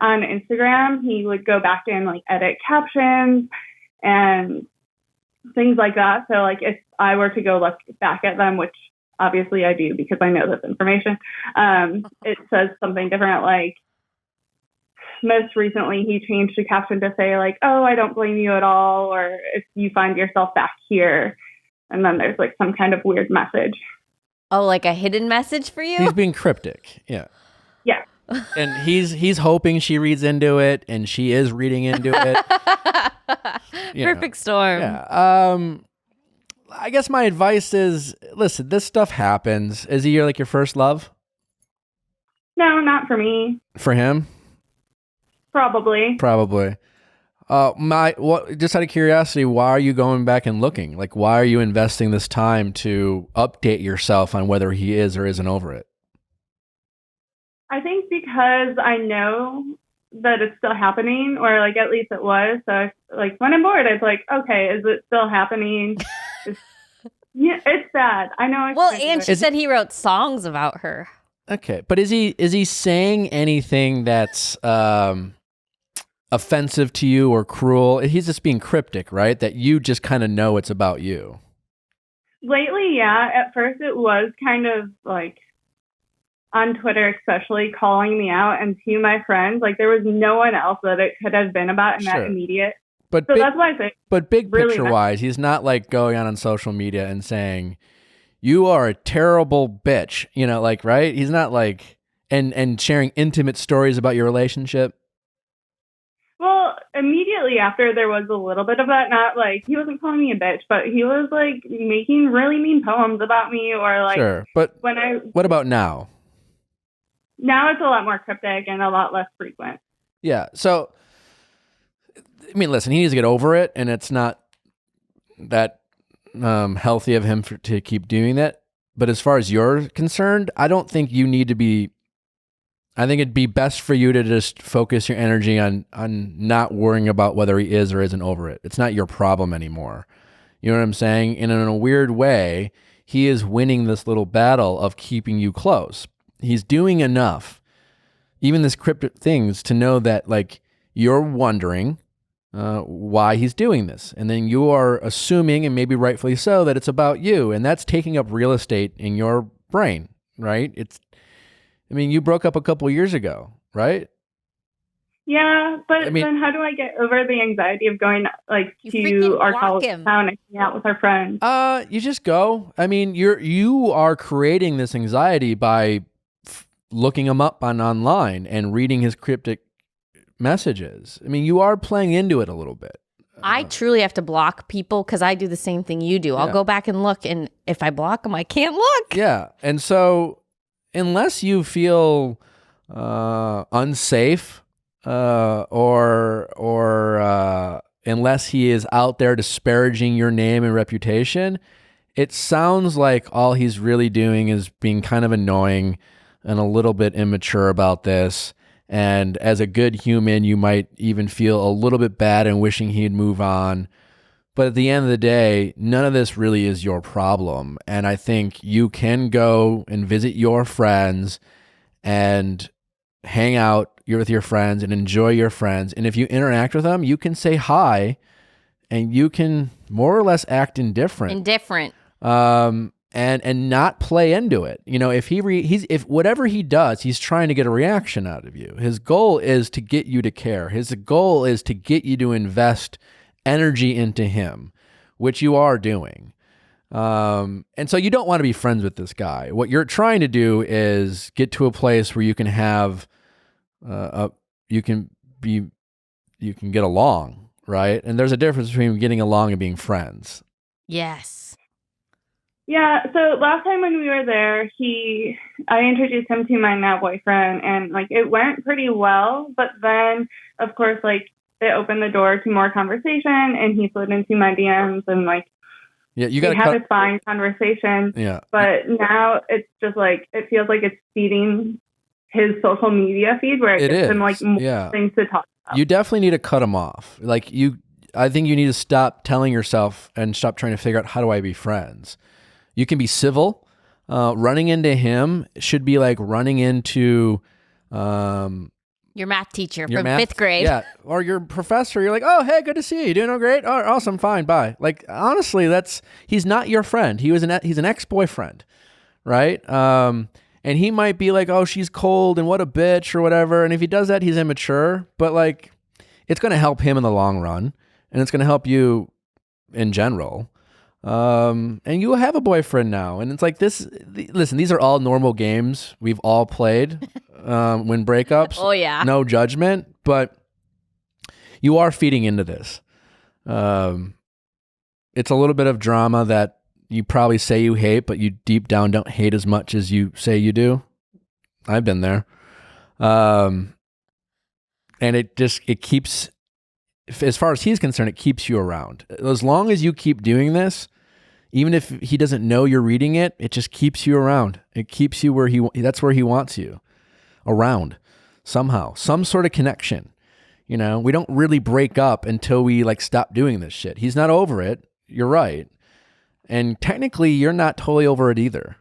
E: on Instagram, he would go back and like edit captions and things like that. So like if I were to go look back at them, which obviously I do because I know this information, it says something different. Like most recently, he changed the caption to say like, "Oh, I don't blame you at all," or "If you find yourself back here," and then there's like some kind of weird message.
B: Oh, like a hidden message for you?
A: He's being cryptic. Yeah.
E: Yeah.
A: And he's hoping she reads into it, and she is reading into it.
B: Perfect storm.
A: Yeah. I guess my advice is, listen, this stuff happens. Is he like your first love?
E: No, not for me.
A: For him?
E: Probably.
A: Just out of curiosity, why are you going back and looking? Like, why are you investing this time to update yourself on whether he is or isn't over it?
E: I think because I know that it's still happening, or like at least it was. So like when I'm bored, it's like, okay, is it still happening? It's sad. I know.
B: Well, and she said he wrote songs about her.
A: Okay, but is he saying anything that's offensive to you or cruel? He's just being cryptic, right? That you just kind of know it's about you.
E: Lately, yeah. At first, it was kind of like on Twitter, especially calling me out, and to my friends, like there was no one else that it could have been about in that immediate.
A: But
E: so that's why I say.
A: But big really picture wise, he's not like going on social media and saying, "You are a terrible bitch," you know, like, right? He's not like and sharing intimate stories about your relationship.
E: Well, immediately after, there was a little bit of that. Not like he wasn't calling me a bitch, but he was like making really mean poems about me, or like.
A: Sure, but what about now?
E: Now it's a lot more cryptic and a lot less frequent.
A: Yeah. So, I mean, listen, he needs to get over it, and it's not that healthy of him to keep doing that. But as far as you're concerned, I don't think you need to be. I think it'd be best for you to just focus your energy on not worrying about whether he is or isn't over it. It's not your problem anymore. You know what I'm saying? And in a weird way, he is winning this little battle of keeping you close. He's doing enough, even this cryptic things, to know that like you're wondering why he's doing this. And then you are assuming, and maybe rightfully so, that it's about you. And that's taking up real estate in your brain, right? I mean, you broke up a couple years ago, right?
E: Yeah, but then how do I get over the anxiety of going like to our college town and hang out with our friends?
A: You just go. I mean, you are creating this anxiety by looking him up on online and reading his cryptic messages. I mean, you are playing into it a little bit.
B: I truly have to block people because I do the same thing you do. I'll go back and look, and if I block them, I can't look.
A: Yeah. And so unless you feel unsafe or unless he is out there disparaging your name and reputation, it sounds like all he's really doing is being kind of annoying and a little bit immature about this. And as a good human, you might even feel a little bit bad and wishing he'd move on. But at the end of the day, none of this really is your problem. And I think you can go and visit your friends and hang out with your friends and enjoy your friends. And if you interact with them, you can say hi and you can more or less act indifferent. And not play into it. You know, if if whatever he does, he's trying to get a reaction out of you. His goal is to get you to care. His goal is to get you to invest energy into him, which you are doing. And so you don't want to be friends with this guy. What you're trying to do is get to a place where you can have you can get along, right? And there's a difference between getting along and being friends.
B: Yes.
E: Yeah, so last time when we were there, I introduced him to my now boyfriend, and like it went pretty well. But then, of course, like it opened the door to more conversation, and he slid into my DMs, and like
A: you got
E: to have this fine conversation.
A: Yeah,
E: but now it's just like it feels like it's feeding his social media feed, where it gives him like more things to talk about.
A: You definitely need to cut him off. I think you need to stop telling yourself and stop trying to figure out how do I be friends. You can be civil. Running into him should be like running into
B: your math teacher from 5th grade.
A: Yeah, or your professor. You're like, oh, hey, good to see you. You doing great? Oh, awesome, fine, bye. Like, honestly, he's not your friend. He's an ex-boyfriend, right? And he might be like, oh, she's cold and what a bitch or whatever. And if he does that, he's immature. But like, it's going to help him in the long run, and it's going to help you in general. And you have a boyfriend now, and it's like listen, these are all normal games we've all played when breakups.
B: Oh yeah,
A: no judgment, but you are feeding into this. It's a little bit of drama that you probably say you hate, but you deep down don't hate as much as you say you do. I've been there. And it keeps, as far as he's concerned, it keeps you around. As long as you keep doing this, even if he doesn't know you're reading it, it just keeps you around. It keeps you that's where he wants you, around somehow, some sort of connection. You know, we don't really break up until we like stop doing this shit. He's not over it. You're right. And technically you're not totally over it either.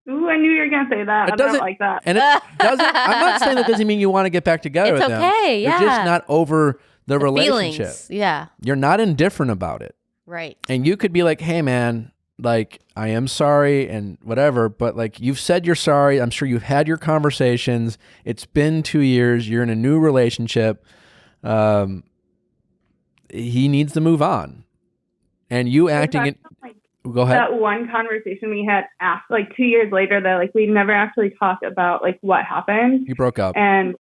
E: Ooh, I knew you were going to say that. I don't like that.
A: And it doesn't, I'm not saying that doesn't mean you want to get back together with them.
B: It's okay, yeah.
A: You're just not over the relationship.
B: Feelings, yeah.
A: You're not indifferent about it.
B: Right.
A: And you could be like, hey man, like I am sorry and whatever, but like you've said you're sorry. I'm sure you've had your conversations. It's been 2 years. You're in a new relationship. He needs to move on. And you acting it. Go ahead.
E: That one conversation we had after, like 2 years later, that like we never actually talked about like what happened.
A: You broke up.
E: And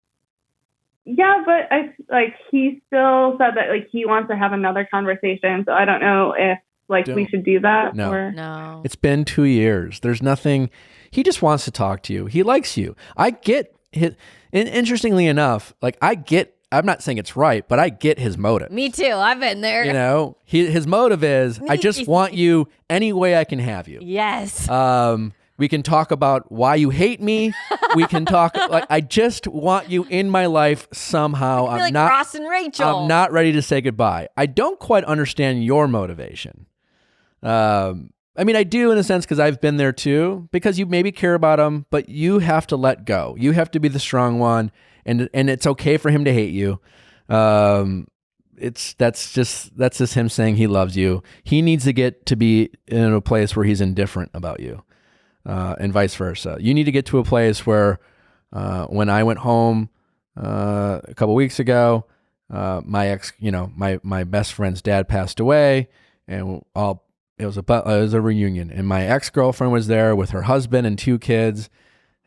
E: yeah, but he still said that like he wants to have another conversation. So I don't know if we should do that.
B: No.
A: It's been 2 years. There's nothing. He just wants to talk to you. He likes you. I get his. And interestingly enough, I'm not saying it's right, but I get his motive.
B: Me too. I've been there.
A: You know, his motive is, I just want you any way I can have you.
B: Yes.
A: We can talk about why you hate me. We can talk, I just want you in my life somehow.
B: I'm not Ross and Rachel.
A: I'm not ready to say goodbye. I don't quite understand your motivation. I mean, I do in a sense because I've been there too, because you maybe care about him, but you have to let go. You have to be the strong one. And it's okay for him to hate you. That's just him saying he loves you. He needs to get to be in a place where he's indifferent about you, and vice versa. You need to get to a place where, when I went home a couple weeks ago, my best friend's dad passed away, and it was a reunion, and my ex-girlfriend was there with her husband and 2 kids.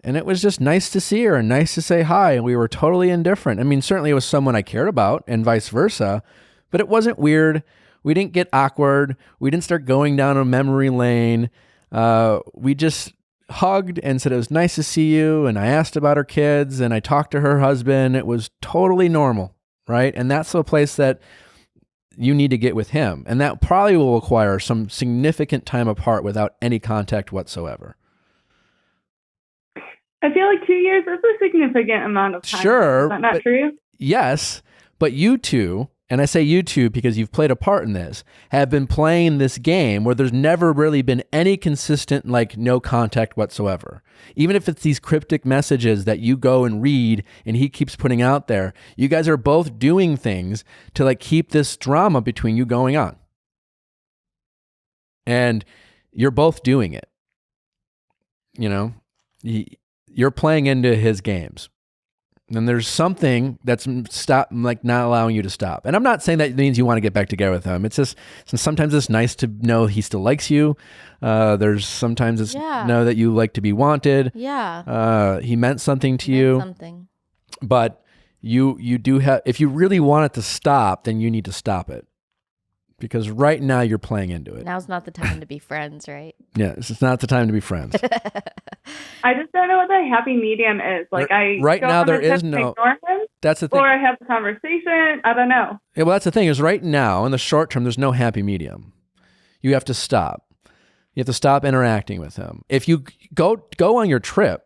A: And it was just nice to see her and nice to say hi. And we were totally indifferent. I mean, certainly it was someone I cared about and vice versa, but it wasn't weird. We didn't get awkward. We didn't start going down a memory lane. We just hugged and said, it was nice to see you. And I asked about her kids and I talked to her husband. It was totally normal, right? And that's the place that you need to get with him. And that probably will require some significant time apart without any contact whatsoever.
E: I feel like 2 years is a significant amount of time.
A: Sure.
E: Is that not true?
A: Yes, but you two, and I say you two because you've played a part in this, have been playing this game where there's never really been any consistent, like, no contact whatsoever. Even if it's these cryptic messages that you go and read and he keeps putting out there, you guys are both doing things to, like, keep this drama between you going on. And you're both doing it. You know? You're playing into his games. And there's something that's not allowing you to stop. And I'm not saying that means you want to get back together with him. It's just sometimes it's nice to know he still likes you. There's sometimes it's know that you like to be wanted.
B: Yeah.
A: He meant something to you.
B: Something.
A: But you do have, if you really want it to stop, then you need to stop it. Because right now you're playing into it.
B: Now's not the time to be friends, right?
A: Yeah, it's not the time to be friends.
E: I just don't know what the happy medium is. Like,
A: right now there is no.
E: Ignore him,
A: that's the thing.
E: or I have a conversation. I don't know.
A: Yeah, well, that's the thing is right now in the short term, there's no happy medium. You have to stop. You have to stop interacting with him. If you go on your trip,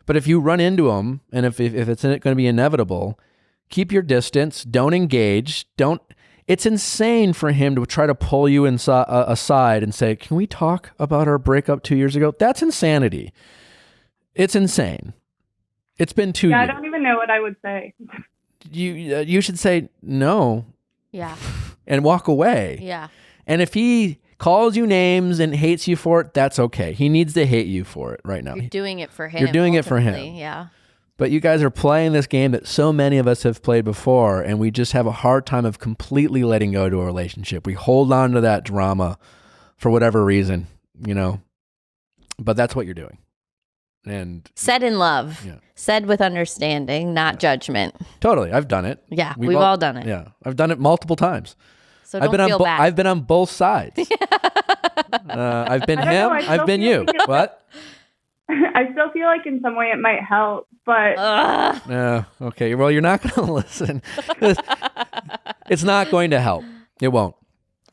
A: but if you run into him and if it's going to be inevitable, keep your distance. Don't engage. Don't. It's insane for him to try to pull you aside and say, can we talk about our breakup 2 years ago? That's insanity. It's insane. It's been 2 years.
E: I don't even know what I would say.
A: You should say no.
B: Yeah.
A: And walk away.
B: Yeah.
A: And if he calls you names and hates you for it, that's okay. He needs to hate you for it right now.
B: You're doing it for him.
A: You're doing it for him.
B: Yeah.
A: But you guys are playing this game that so many of us have played before, and we just have a hard time of completely letting go to a relationship. We hold on to that drama for whatever reason, you know. But that's what you're doing. And
B: said in love.
A: Yeah.
B: Said with understanding, not judgment.
A: Totally. I've done it.
B: Yeah, we've all done it.
A: Yeah. I've done it multiple times.
B: So don't feel bad.
A: I've been on both sides. I've been him. I've been you. What?
E: I still feel like in some way it might help, but
A: okay. Well, you're not going to listen. It's not going to help. It won't.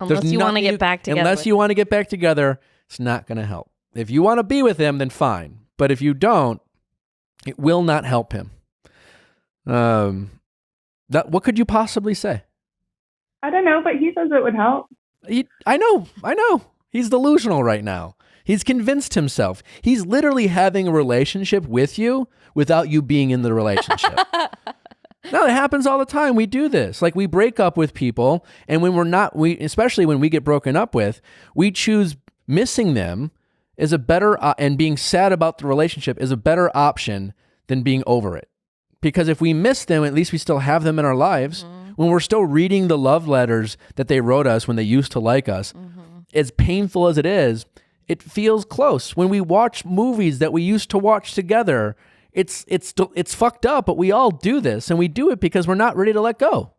B: Unless you want to get back together.
A: Unless you want to get back together, it's not going to help. If you want to be with him, then fine. But if you don't, it will not help him. What could you possibly say?
E: I don't know, but he says it would help.
A: I know. He's delusional right now. He's convinced himself. He's literally having a relationship with you without you being in the relationship. No, it happens all the time. We do this. Like, we break up with people, and when especially when we get broken up with, we choose missing them is a better, and being sad about the relationship is a better option than being over it. Because if we miss them, at least we still have them in our lives. Mm-hmm. When we're still reading the love letters that they wrote us when they used to like us, as painful as it is, it feels close. When we watch movies that we used to watch together, it's fucked up, but we all do this, and we do it because we're not ready to let go,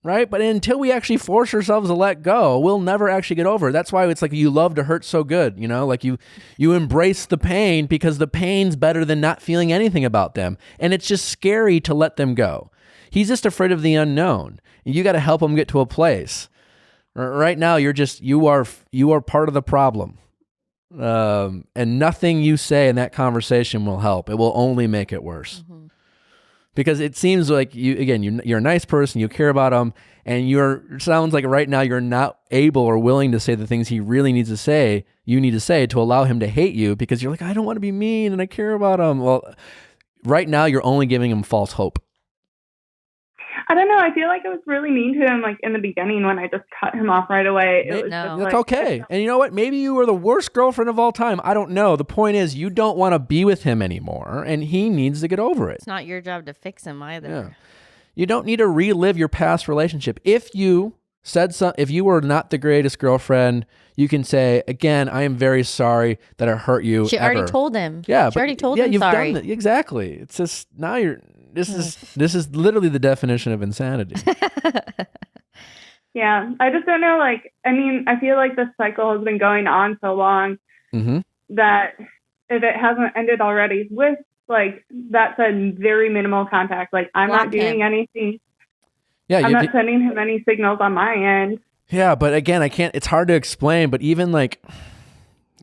A: right? But until we actually force ourselves to let go, we'll never actually get over it. That's why it's like you love to hurt so good, you know? Like you embrace the pain because the pain's better than not feeling anything about them, and it's just scary to let them go. He's just afraid of the unknown. You got to help him get to a place. Right now, you are part of the problem. And nothing you say in that conversation will help. It will only make it worse. Because it seems like you're a nice person, you care about him, and sounds like right now you're not able or willing to say the things he really needs to say, you need to say to allow him to hate you, because you're like, I don't want to be mean and I care about him. Well, right now you're only giving him false hope.
E: I don't know. I feel like I was really mean to him, like in the beginning when I just cut him off right away.
A: That's okay. And you know what? Maybe you were the worst girlfriend of all time. I don't know. The point is, you don't want to be with him anymore, and he needs to get over it.
B: It's not your job to fix him either.
A: Yeah. You don't need to relive your past relationship. If you if you were not the greatest girlfriend, you can say, again, I am very sorry that I hurt you.
B: She already told him.
A: Yeah.
B: She already told him
A: you've
B: sorry.
A: done it. Exactly. It's just now this is literally the definition of insanity.
E: Yeah. I just don't know. Like, I mean, I feel like this cycle has been going on so long that if it hasn't ended already with, like, that's a very minimal contact. Like, I'm
B: Block
E: not doing
B: him.
E: anything.
A: Yeah.
E: I'm not sending him any signals on my end.
A: Yeah. But again, it's hard to explain, but even like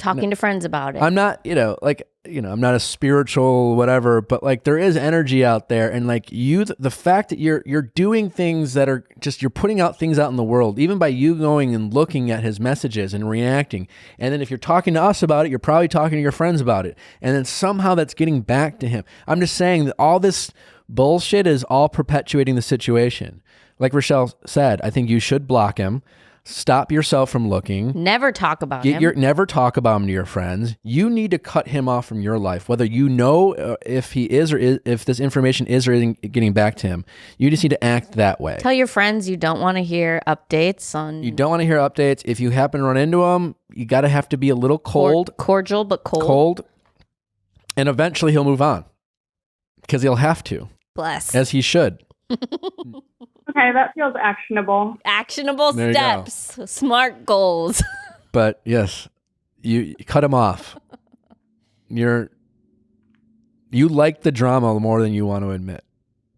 B: Talking to friends about it.
A: I'm not, I'm not a spiritual whatever, but like there is energy out there. And like the fact that you're doing things that are just, you're putting out things out in the world, even by you going and looking at his messages and reacting. And then if you're talking to us about it, you're probably talking to your friends about it. And then somehow that's getting back to him. I'm just saying that all this bullshit is all perpetuating the situation. Like Rochelle said, I think you should block him. Stop yourself from looking.
B: Never talk about him.
A: Never talk about him to your friends. You need to cut him off from your life, whether you know if he is or if this information is or isn't getting back to him. You just need to act that way.
B: Tell your friends you don't want to hear updates on.
A: You don't want to hear updates. If you happen to run into him, you got to have to be a little cold.
B: Cordial, but cold.
A: Cold. And eventually he'll move on because he'll have to.
B: Bless.
A: As he should.
E: Okay, that feels actionable.
B: Actionable
A: There you
B: steps. Smart goals.
A: But yes, you cut him off. You like the drama more than you want to admit.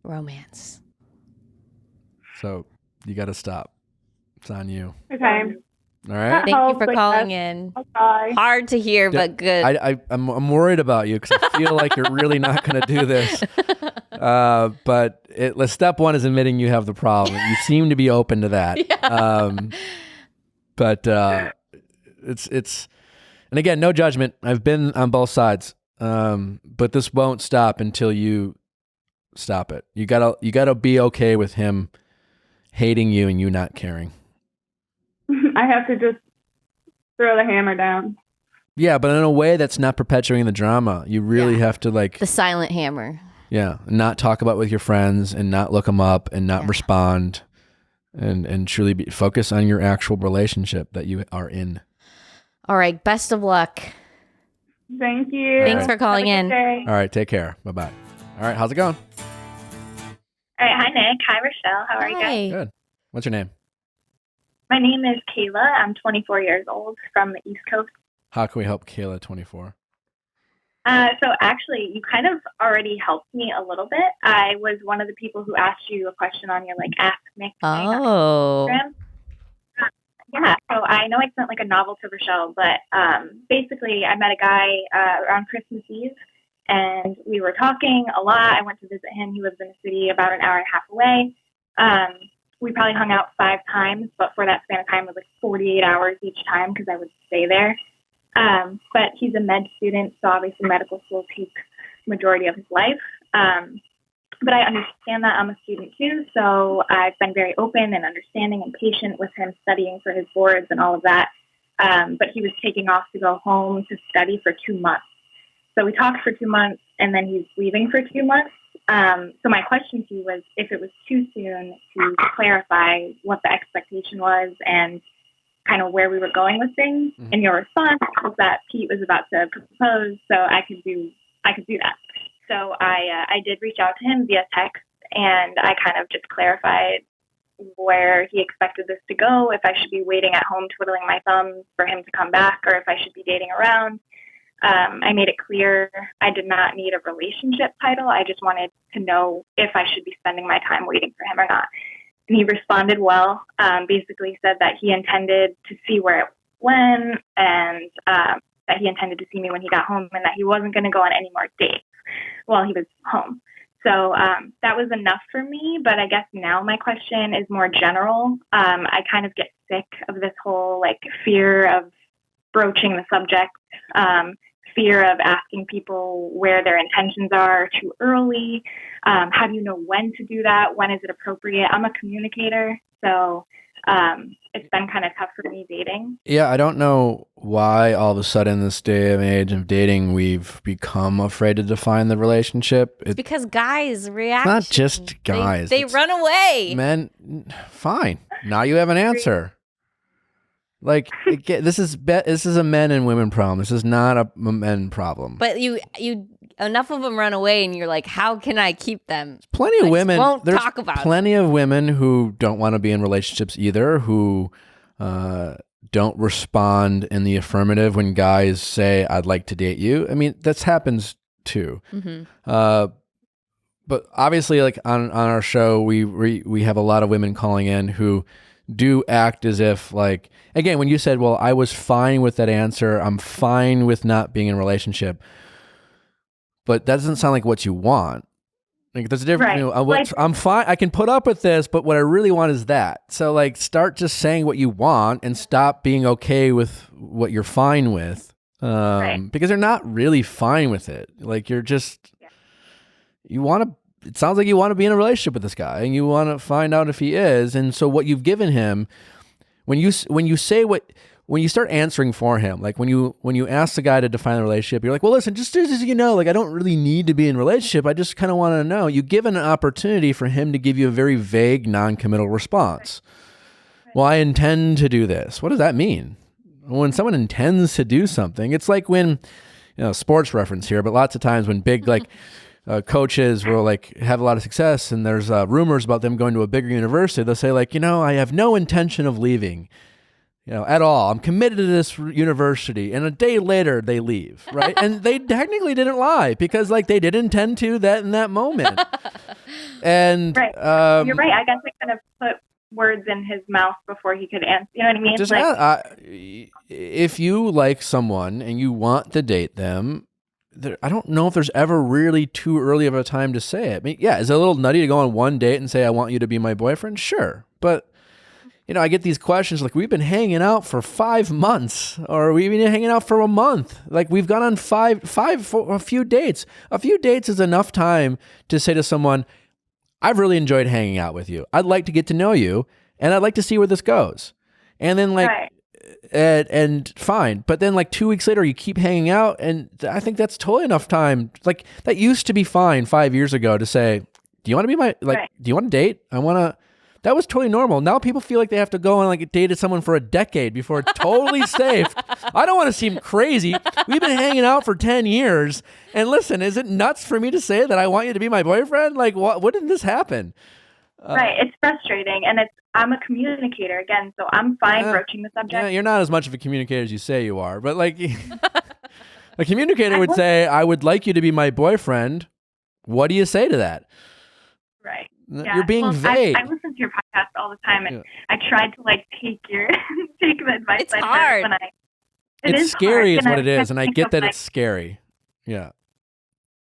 B: Romance.
A: So you got to stop. It's on you.
E: Okay.
A: All right.
B: Thank you for calling in.
E: Bye.
B: Hard to hear, but good.
A: I'm worried about you because I feel like you're really not going to do this. But step one is admitting you have the problem. You seem to be open to that.
B: Yeah.
A: But it's and again, no judgment. I've been on both sides. But this won't stop until you stop it. You gotta be okay with him hating you and you not caring.
E: I have to just throw the hammer down.
A: Yeah, but in a way that's not perpetuating the drama. You really have to
B: the silent hammer.
A: Yeah, not talk about it with your friends and not look them up and not respond and truly focus on your actual relationship that you are in.
B: All right, best of luck.
E: Thank you.
B: Thanks for calling in.
E: Day.
A: All right, take care. Bye-bye. All right, how's it going?
F: All right, hi Nick. Hi Rochelle. How are you guys?
A: Good. What's your name?
F: My name is Kayla. I'm 24 years old from the East Coast.
A: How can we help Kayla 24?
F: So actually, you kind of already helped me a little bit. I was one of the people who asked you a question on your Ask Nick Instagram. Yeah, so I know I sent a novel to Rochelle, but basically I met a guy around Christmas Eve, and we were talking a lot. I went to visit him. He lives in a city about an hour and a half away. We probably hung out 5 times, but for that span of time, it was 48 hours each time because I would stay there. But he's a med student, so obviously medical school takes majority of his life. But I understand that I'm a student too, so I've been very open and understanding and patient with him studying for his boards and all of that. But he was taking off to go home to study for 2 months. So we talked for 2 months, and then he's leaving for 2 months. So my question to you was if it was too soon to clarify what the expectation was and kind of where we were going with things. And your response was that Pete was about to propose, so I could do that. So I did reach out to him via text, and I kind of just clarified where he expected this to go, if I should be waiting at home twiddling my thumbs for him to come back, or if I should be dating around. I made it clear I did not need a relationship title. I just wanted to know if I should be spending my time waiting for him or not. And he responded well, basically said that he intended to see where it went and that he intended to see me when he got home and that he wasn't going to go on any more dates while he was home. So that was enough for me. But I guess now my question is more general. I kind of get sick of this whole fear of broaching the subject, fear of asking people where their intentions are too early. How do you know when to do that? When is it appropriate? I'm a communicator, so it's been kind of tough for me dating.
A: Yeah, I don't know why all of a sudden this day and age of dating we've become afraid to define the relationship.
B: It's because guys react.
A: Not just guys.
B: They run away.
A: Men, fine. Now you have an answer. Like this is a men and women problem. This is not a men problem.
B: But you enough of them run away, and you're like, how can I keep them?
A: Plenty of women.
B: Won't talk about
A: plenty of women who don't want to be in relationships either. Who don't respond in the affirmative when guys say, "I'd like to date you." I mean, this happens too. Mm-hmm. But obviously, like on our show, we have a lot of women calling in who do act as if, like, again, when you said, well, I was fine with that answer, I'm fine with not being in a relationship, but that doesn't sound like what you want. Like, there's a difference.
F: Right.
A: You know, I'm fine, I can put up with this, but what I really want is that. So, like, start just saying what you want and stop being okay with what you're fine with, because you're not really fine with it. Like, you're just, you want to, it sounds like you want to be in a relationship with this guy and you want to find out if he is. And so what you've given him, when you start answering for him, like when you ask the guy to define the relationship, you're like, well, listen, just as you know, like, I don't really need to be in a relationship. I just kind of want to know. You give an opportunity for him to give you a very vague, non-committal response. Right. Well, I intend to do this. What does that mean? When someone intends to do something, it's like when, sports reference here, but lots of times when big, like, coaches will like have a lot of success and there's rumors about them going to a bigger university, they'll say, like, I have no intention of leaving, at all. I'm committed to this university. And a day later they leave, right? And they technically didn't lie because, like, they did intend to that in that moment. And
F: right. You're right. I guess I kind of put words in his mouth before he could answer. You know what I mean?
A: Just if you like someone and you want to date them, I don't know if there's ever really too early of a time to say it. I mean, yeah, is it a little nutty to go on one date and say, I want you to be my boyfriend? Sure. But, I get these questions like, we've been hanging out for 5 months, or we've been hanging out for a month. Like, we've gone on a few dates. A few dates is enough time to say to someone, I've really enjoyed hanging out with you. I'd like to get to know you, and I'd like to see where this goes. And then, like,
F: right.
A: And fine. But then, like, 2 weeks later, you keep hanging out. And I think that's totally enough time. Like, that used to be fine 5 years ago to say, do you want to be my, like, do you want to date? That was totally normal. Now people feel like they have to go and, like, date someone for a decade before it's totally safe. I don't want to seem crazy. We've been hanging out for 10 years. And listen, is it nuts for me to say that I want you to be my boyfriend? Like, what did this happen?
F: Right. It's frustrating. And I'm a communicator again, so I'm fine broaching the subject.
A: Yeah, you're not as much of a communicator as you say you are, but, like, a communicator would say, I would like you to be my boyfriend. What do you say to that?
F: Right.
A: You're being vague.
F: I listen to your podcast all the time, and I tried to, like, take the advice.
B: It's hard.
A: It's scary is what it is, and I get that it's scary. Yeah.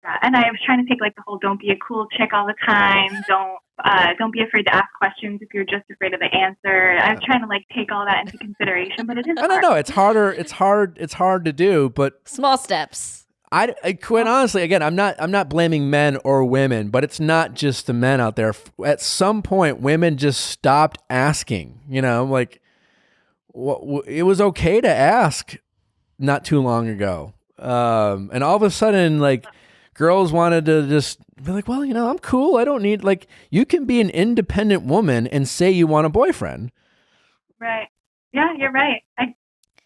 F: Yeah, and I was trying to take, like, the whole don't be a cool chick all the time. Don't be afraid to ask questions if you're just afraid of the answer. I was trying to, like, take all that into consideration, but it is hard.
A: I don't know. It's harder. It's hard to do, but
B: small steps.
A: I quite honestly, again, I'm not blaming men or women, but it's not just the men out there. At some point, women just stopped asking. Like, it was okay to ask not too long ago, and all of a sudden, like, girls wanted to just be like, well, I'm cool. I don't need, like, you can be an independent woman and say you want a boyfriend.
F: Right. Yeah, you're right.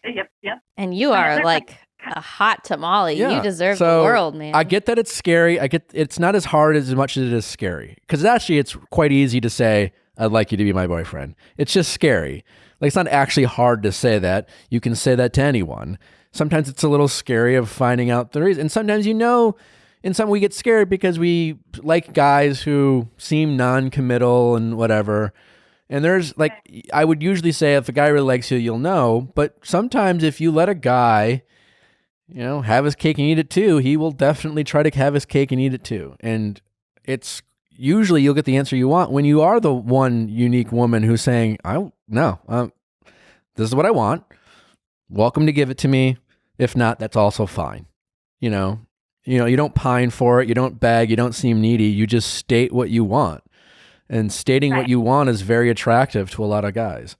F: Yep.
B: And you are, like, a hot tamale. Yeah. You deserve the world, man.
A: I get that it's scary. I get it's not as hard as much as it is scary. Because actually, it's quite easy to say, I'd like you to be my boyfriend. It's just scary. Like, it's not actually hard to say that. You can say that to anyone. Sometimes it's a little scary of finding out the reason. And sometimes, in some we get scared because we like guys who seem non-committal and whatever. And there's, like, I would usually say if a guy really likes you, you'll know. But sometimes if you let a guy, have his cake and eat it too, he will definitely try to have his cake and eat it too. And it's usually you'll get the answer you want when you are the one unique woman who's saying, this is what I want. Welcome to give it to me. If not, that's also fine. You don't pine for it. You don't beg. You don't seem needy. You just state what you want. And stating what you want is very attractive to a lot of guys.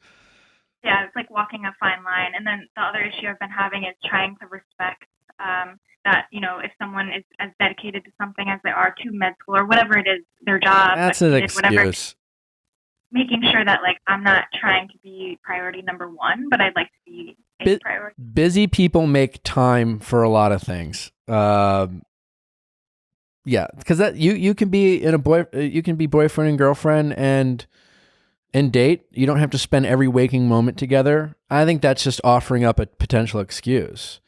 F: yeah, it's like walking a fine line. And then the other issue I've been having is trying to respect that, you know, if someone is as dedicated to something as they are to med school or whatever it is, their job,
A: That's an excuse.
F: whatever, making sure that like I'm not trying to be priority number one, but I'd like to be a priority.
A: Busy people make time for a lot of things. Yeah, because that you can be you can be boyfriend and girlfriend and date. You don't have to spend every waking moment together. I think that's just offering up a potential excuse.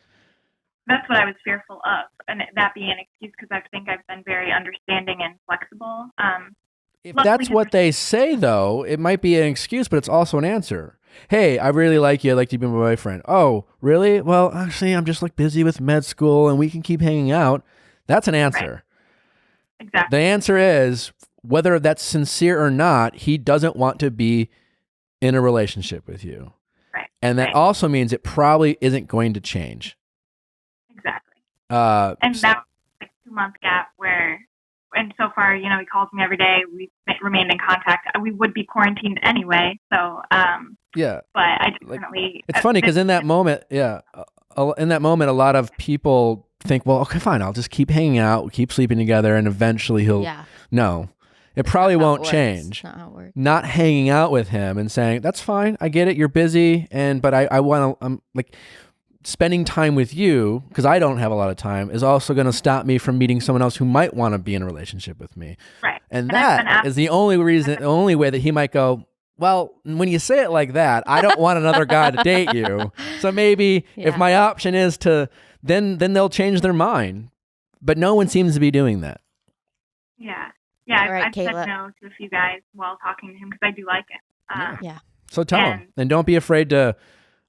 F: That's what I was fearful of, and that being an excuse because I think I've been very understanding and flexible.
A: If that's what they say, though, it might be an excuse, but it's also an answer. Hey, I really like you. I'd like to be my boyfriend. Oh, really? Well, actually, I'm just like busy with med school, and we can keep hanging out. That's an answer.
F: Right. Exactly.
A: The answer is, whether that's sincere or not, he doesn't want to be in a relationship with you.
F: Right.
A: And that also means it probably isn't going to change.
F: Exactly. And that was like a 2-month gap where, and so far, you know, he calls me every day. We remained in contact. We would be quarantined anyway. So,
A: yeah.
F: But I definitely.
A: It's funny because in that moment, a lot of people think, well, okay, fine, I'll just keep hanging out, keep sleeping together, and eventually he'll.
B: Yeah.
A: No, it probably won't change.
B: Not how it works.
A: Not hanging out with him and saying, that's fine, I get it, you're busy, but I want to, I'm like, spending time with you, because I don't have a lot of time, is also going to stop me from meeting someone else who might want to be in a relationship with me.
F: Right.
A: And that is the only way that he might go, well, when you say it like that, I don't want another guy to date you. So maybe if my option is to, then they'll change their mind. But no one seems to be doing that.
F: Yeah. Yeah,
B: All right,
F: I've
B: Kayla.
F: said no to a few guys while talking to him because I do like it.
B: Yeah.
A: So tell him. And don't be afraid to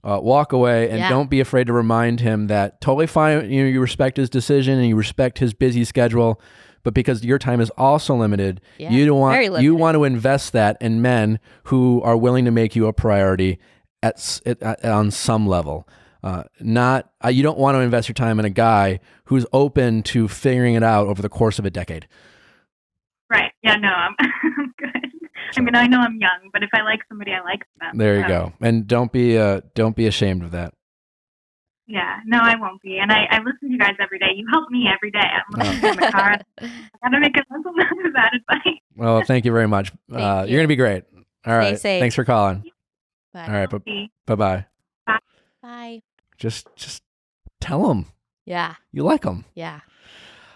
A: walk away, and don't be afraid to remind him that totally fine, you respect his decision and you respect his busy schedule, but because your time is also limited, you want to invest that in men who are willing to make you a priority on some level. You don't want to invest your time in a guy who's open to figuring it out over the course of a decade.
F: Right. Yeah, no, I'm good. I mean, I know I'm young, but if I like somebody, I like them.
A: There you go. And don't be ashamed of that.
F: Yeah, no, I won't be. And I listen to you guys every day. You help me every day. I'm listening in the car. I gotta make a mental note of that advice.
A: Well, thank you very much. You're gonna be great. All right.
B: Stay safe.
A: Thanks for calling.
B: Bye.
A: All right. Bye-bye.
B: Bye.
A: Just tell them.
B: Yeah.
A: You like them.
B: Yeah.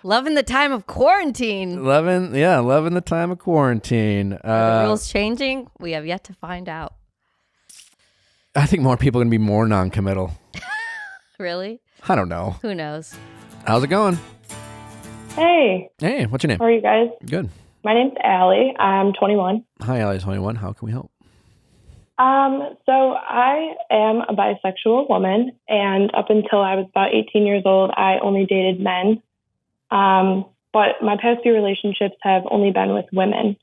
B: Loving the time of quarantine.
A: Loving the time of quarantine.
B: Are the rules changing? We have yet to find out.
A: I think more people are going to be more non-committal.
B: Really?
A: I don't know.
B: Who knows?
A: How's it going?
G: Hey.
A: Hey, what's your name?
G: How are you guys?
A: Good.
G: My name's Allie. I'm 21.
A: Hi, Allie, 21. How can we help?
G: So I am a bisexual woman, and up until I was about 18 years old, I only dated men. But my past few relationships have only been with women.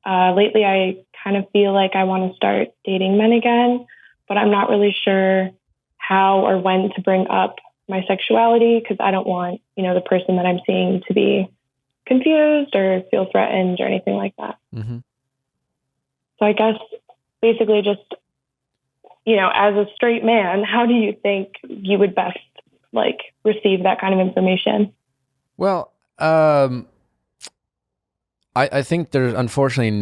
G: Lately, I kind of feel like I want to start dating men again, but I'm not really sure how or when to bring up my sexuality because I don't want, the person that I'm seeing to be confused or feel threatened or anything like that.
A: Mm-hmm.
G: So I guess basically just, as a straight man, how do you think you would best receive that kind of information?
A: Well, I think there's unfortunately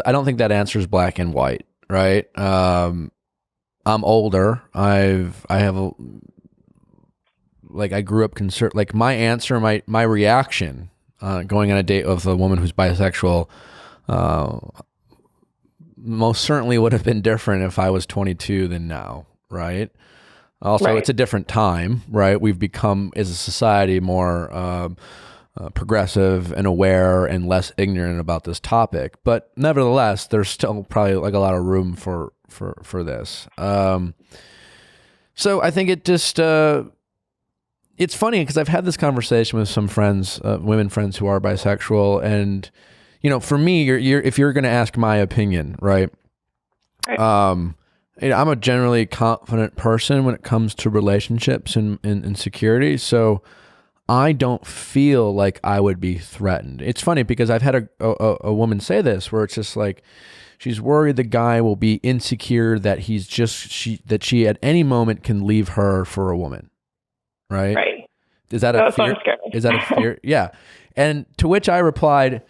A: I don't think that answer is black and white, right? I'm older. I grew up my answer, my reaction, going on a date with a woman who's bisexual, most certainly would have been different if I was 22 than now, right? Also,
G: right.
A: It's a different time, right? We've become, as a society, more progressive and aware and less ignorant about this topic. But nevertheless, there's still probably a lot of room for this. So I think it just it's funny because I've had this conversation with some friends, women friends who are bisexual, and for me, if you're going to ask my opinion, right? I'm a generally confident person when it comes to relationships and security. So I don't feel like I would be threatened. It's funny because I've had a woman say this where it's just like, she's worried the guy will be insecure that that she at any moment can leave her for a woman. Right?
G: Right.
A: Is that a fear?
G: So scary.
A: Is that a fear? Yeah. And to which I replied,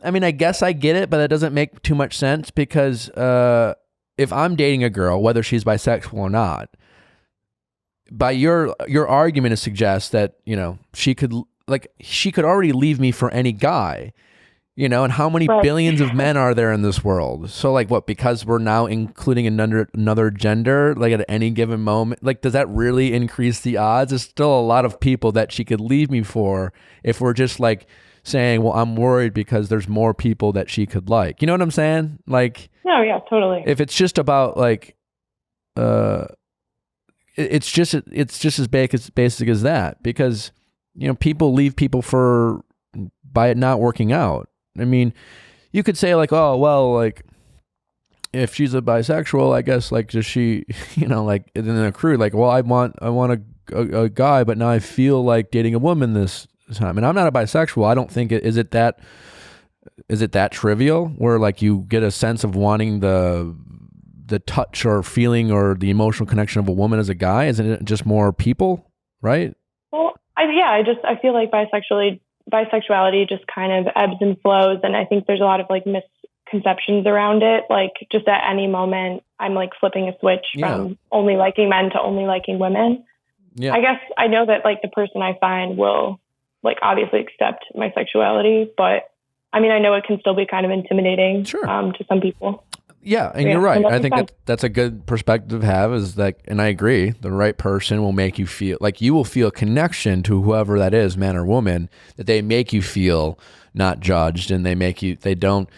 A: I mean, I guess I get it, but that doesn't make too much sense because if I'm dating a girl, whether she's bisexual or not, by your argument to suggest that, you know, she could already leave me for any guy, you know, and how many billions of men are there in this world? So like what, because we're now including another gender, like at any given moment, like does that really increase the odds? There's still a lot of people that she could leave me for if we're just like saying, well, I'm worried because there's more people that she could like. You know what I'm saying? Like,
G: no, yeah, totally.
A: If it's just about like, it's just as basic as that, because, you know, people leave people by it not working out. I mean, you could say like, oh, well, like if she's a bisexual, I guess like does she, you know, like in a crew, like, well, I want a guy, but now I feel like dating a woman this time, and I'm not a bisexual. I don't think is it that trivial where like you get a sense of wanting the touch or feeling or the emotional connection of a woman as a guy? Isn't it just more people, right?
G: Well, I feel like bisexuality just kind of ebbs and flows, and I think there's a lot of like misconceptions around it. Like just at any moment, I'm like flipping a switch from only liking men to only liking women. Yeah. I guess I know that like the person I find will like obviously accept my sexuality, but I mean, I know it can still be kind of intimidating to some people.
A: Yeah, and you're right. I think that's a good perspective to have, is like, and I agree, the right person will make you feel like you will feel a connection to whoever that is, man or woman, that they make you feel not judged, and they don't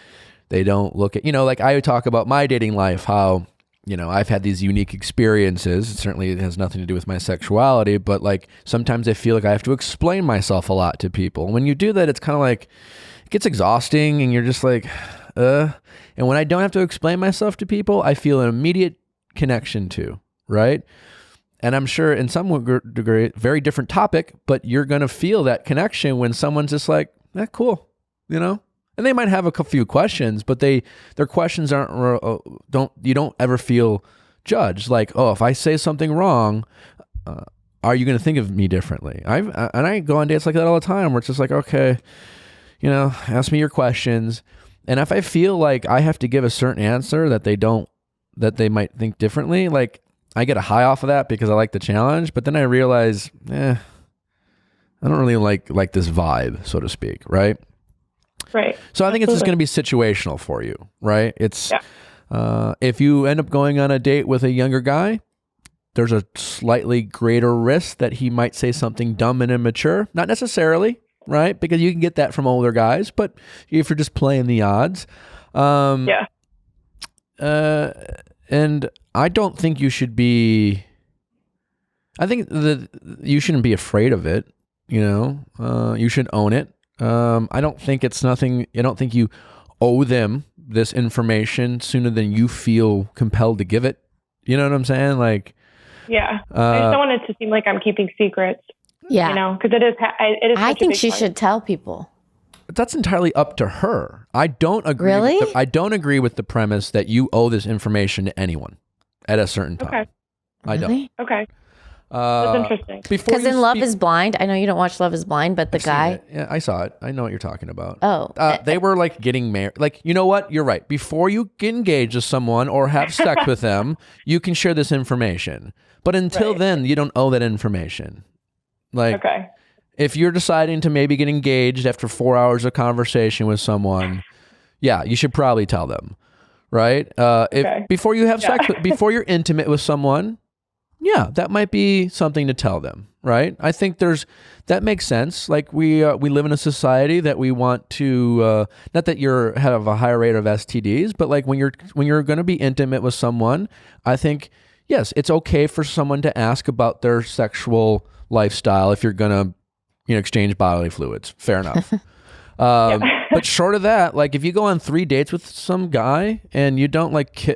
A: look at, you know, like I talk about my dating life, how, you know, I've had these unique experiences. Certainly it has nothing to do with my sexuality, but like sometimes I feel like I have to explain myself a lot to people. When you do that, it's kind of like, it gets exhausting and you're just like, and when I don't have to explain myself to people, I feel an immediate connection to, right? And I'm sure in some degree, very different topic, but you're going to feel that connection when someone's just like, cool, you know? And they might have a few questions, but their questions you don't ever feel judged. Like, oh, if I say something wrong, are you going to think of me differently? I go on dates like that all the time, where it's just like, okay, you know, ask me your questions. And if I feel like I have to give a certain answer that they might think differently, like I get a high off of that because I like the challenge, but then I realize, I don't really like this vibe, so to speak, right?
G: Right.
A: So I think it's just going to be situational for you, right? It's if you end up going on a date with a younger guy, there's a slightly greater risk that he might say something dumb and immature. Not necessarily, right? Because you can get that from older guys, but if you're just playing the odds. And I don't think you should be, I think that you shouldn't be afraid of it, you know? You should own it. I don't think it's nothing, I don't think you owe them this information sooner than you feel compelled to give it. You know what I'm saying? Like,
G: yeah, I just don't want it to seem like I'm keeping secrets.
B: Yeah.
G: You know, because it is.
B: I think she should tell people.
A: That's entirely up to her. I don't agree.
B: Really?
A: I don't agree with the premise that you owe this information to anyone at a certain time.
G: Okay.
A: I don't.
G: Okay. That's interesting.
B: Because in Love is Blind, I know you don't watch Love is Blind, but the guy.
A: Yeah, I saw it. I know what you're talking about.
B: Oh.
A: They were like getting married. Like, you know what? You're right. Before you get engaged with someone or have sex with them, you can share this information. But until then, you don't owe that information. Like, if you're deciding to maybe get engaged after 4 hours of conversation with someone, you should probably tell them, right? If before you have sex, before you're intimate with someone, that might be something to tell them, right? I think that makes sense. Like we live in a society that we want to, not that you have a higher rate of STDs, but like when you're going to be intimate with someone, I think, yes, it's okay for someone to ask about their sexual lifestyle if you're going to, exchange bodily fluids. Fair enough. But short of that, like if you go on 3 dates with some guy and you don't like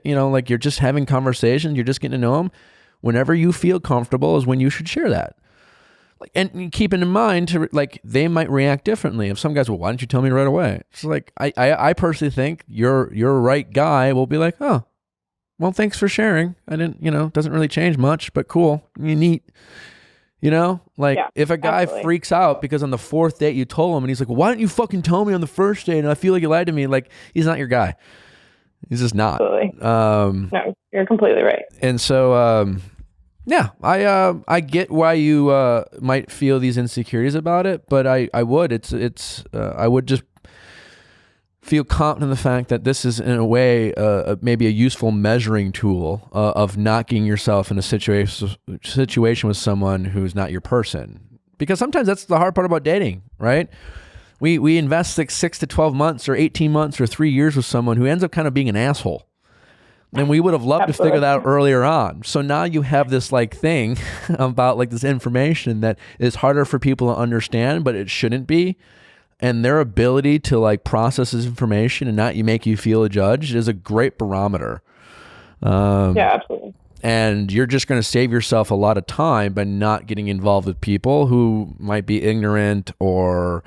A: you're just having conversations, you're just getting to know him, whenever you feel comfortable is when you should share that. and keeping in mind to like they might react differently. If some guys, well, why didn't you tell me right away? It's like I personally think your right guy will be like, oh, well, thanks for sharing. I didn't, doesn't really change much, but cool, neat. If a guy
G: absolutely.
A: freaks out because on the 4th date you told him, and he's like, why didn't you fucking tell me on the first date? And I feel like you lied to me. Like, he's not your guy. He's just not.
G: Absolutely. No, you're completely right.
A: And so, I get why you might feel these insecurities about it, but I would. I would just feel confident in the fact that this is in a way maybe a useful measuring tool of not getting yourself in a situation with someone who's not your person. Because sometimes that's the hard part about dating, right? We invest 6 to 12 months or 18 months or 3 years with someone who ends up kind of being an asshole. And we would have loved to figure that out earlier on. So now you have this like thing about like this information that is harder for people to understand, but it shouldn't be. And their ability to like process this information and not make you feel judged is a great barometer.
G: Yeah, absolutely.
A: And you're just going to save yourself a lot of time by not getting involved with people who might be ignorant or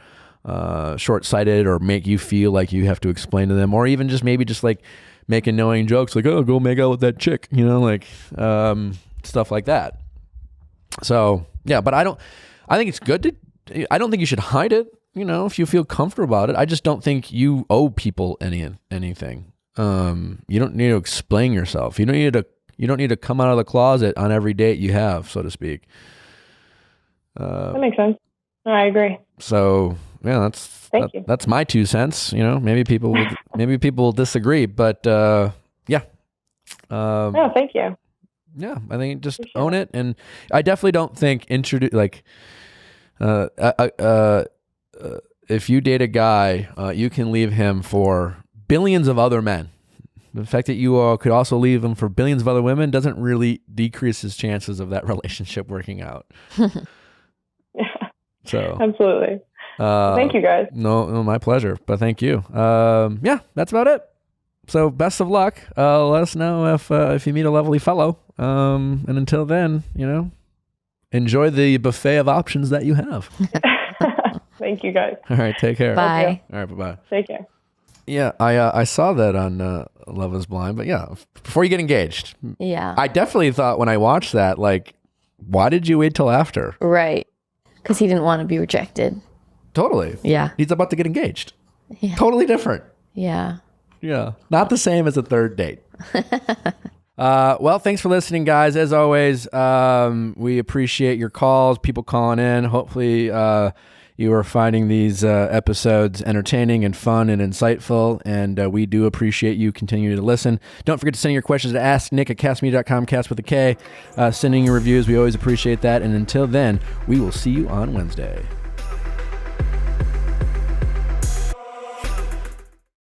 A: short-sighted or make you feel like you have to explain to them, or even just maybe just like make annoying jokes like, oh, go make out with that chick, stuff like that. So yeah, but I think it's good I don't think you should hide it, if you feel comfortable about it. I just don't think you owe people anything. You don't need to explain yourself. You don't need to come out of the closet on every date you have, so to speak.
G: That makes sense. I agree.
A: So yeah, that's my 2 cents. Maybe people will disagree, but yeah.
G: No, thank you.
A: Yeah, I think just own it, and I definitely don't think if you date a guy, you can leave him for billions of other men. The fact that you could also leave him for billions of other women doesn't really decrease his chances of that relationship working out.
G: Yeah.
A: So
G: absolutely. Thank you guys.
A: No, my pleasure. But thank you. Yeah, that's about it. So best of luck. Let us know if you meet a lovely fellow. And until then, enjoy the buffet of options that you have.
G: Thank you guys.
A: All right, take care.
B: Bye.
A: All right, bye-bye.
G: Take care.
A: Yeah, I saw that on Love is Blind, but yeah, before you get engaged.
B: Yeah.
A: I definitely thought when I watched that, like, why did you wait till after?
B: Right. Because he didn't want to be rejected.
A: Totally.
B: Yeah.
A: He's about to get engaged.
B: Yeah.
A: Totally different.
B: Yeah.
A: Yeah. Not the same as a third date. Well, thanks for listening, guys. As always, we appreciate your calls, people calling in. Hopefully, you are finding these episodes entertaining and fun and insightful, and we do appreciate you continuing to listen. Don't forget to send your questions to asknick@castmedia.com, cast with a K. Sending your reviews, we always appreciate that. And until then, we will see you on Wednesday.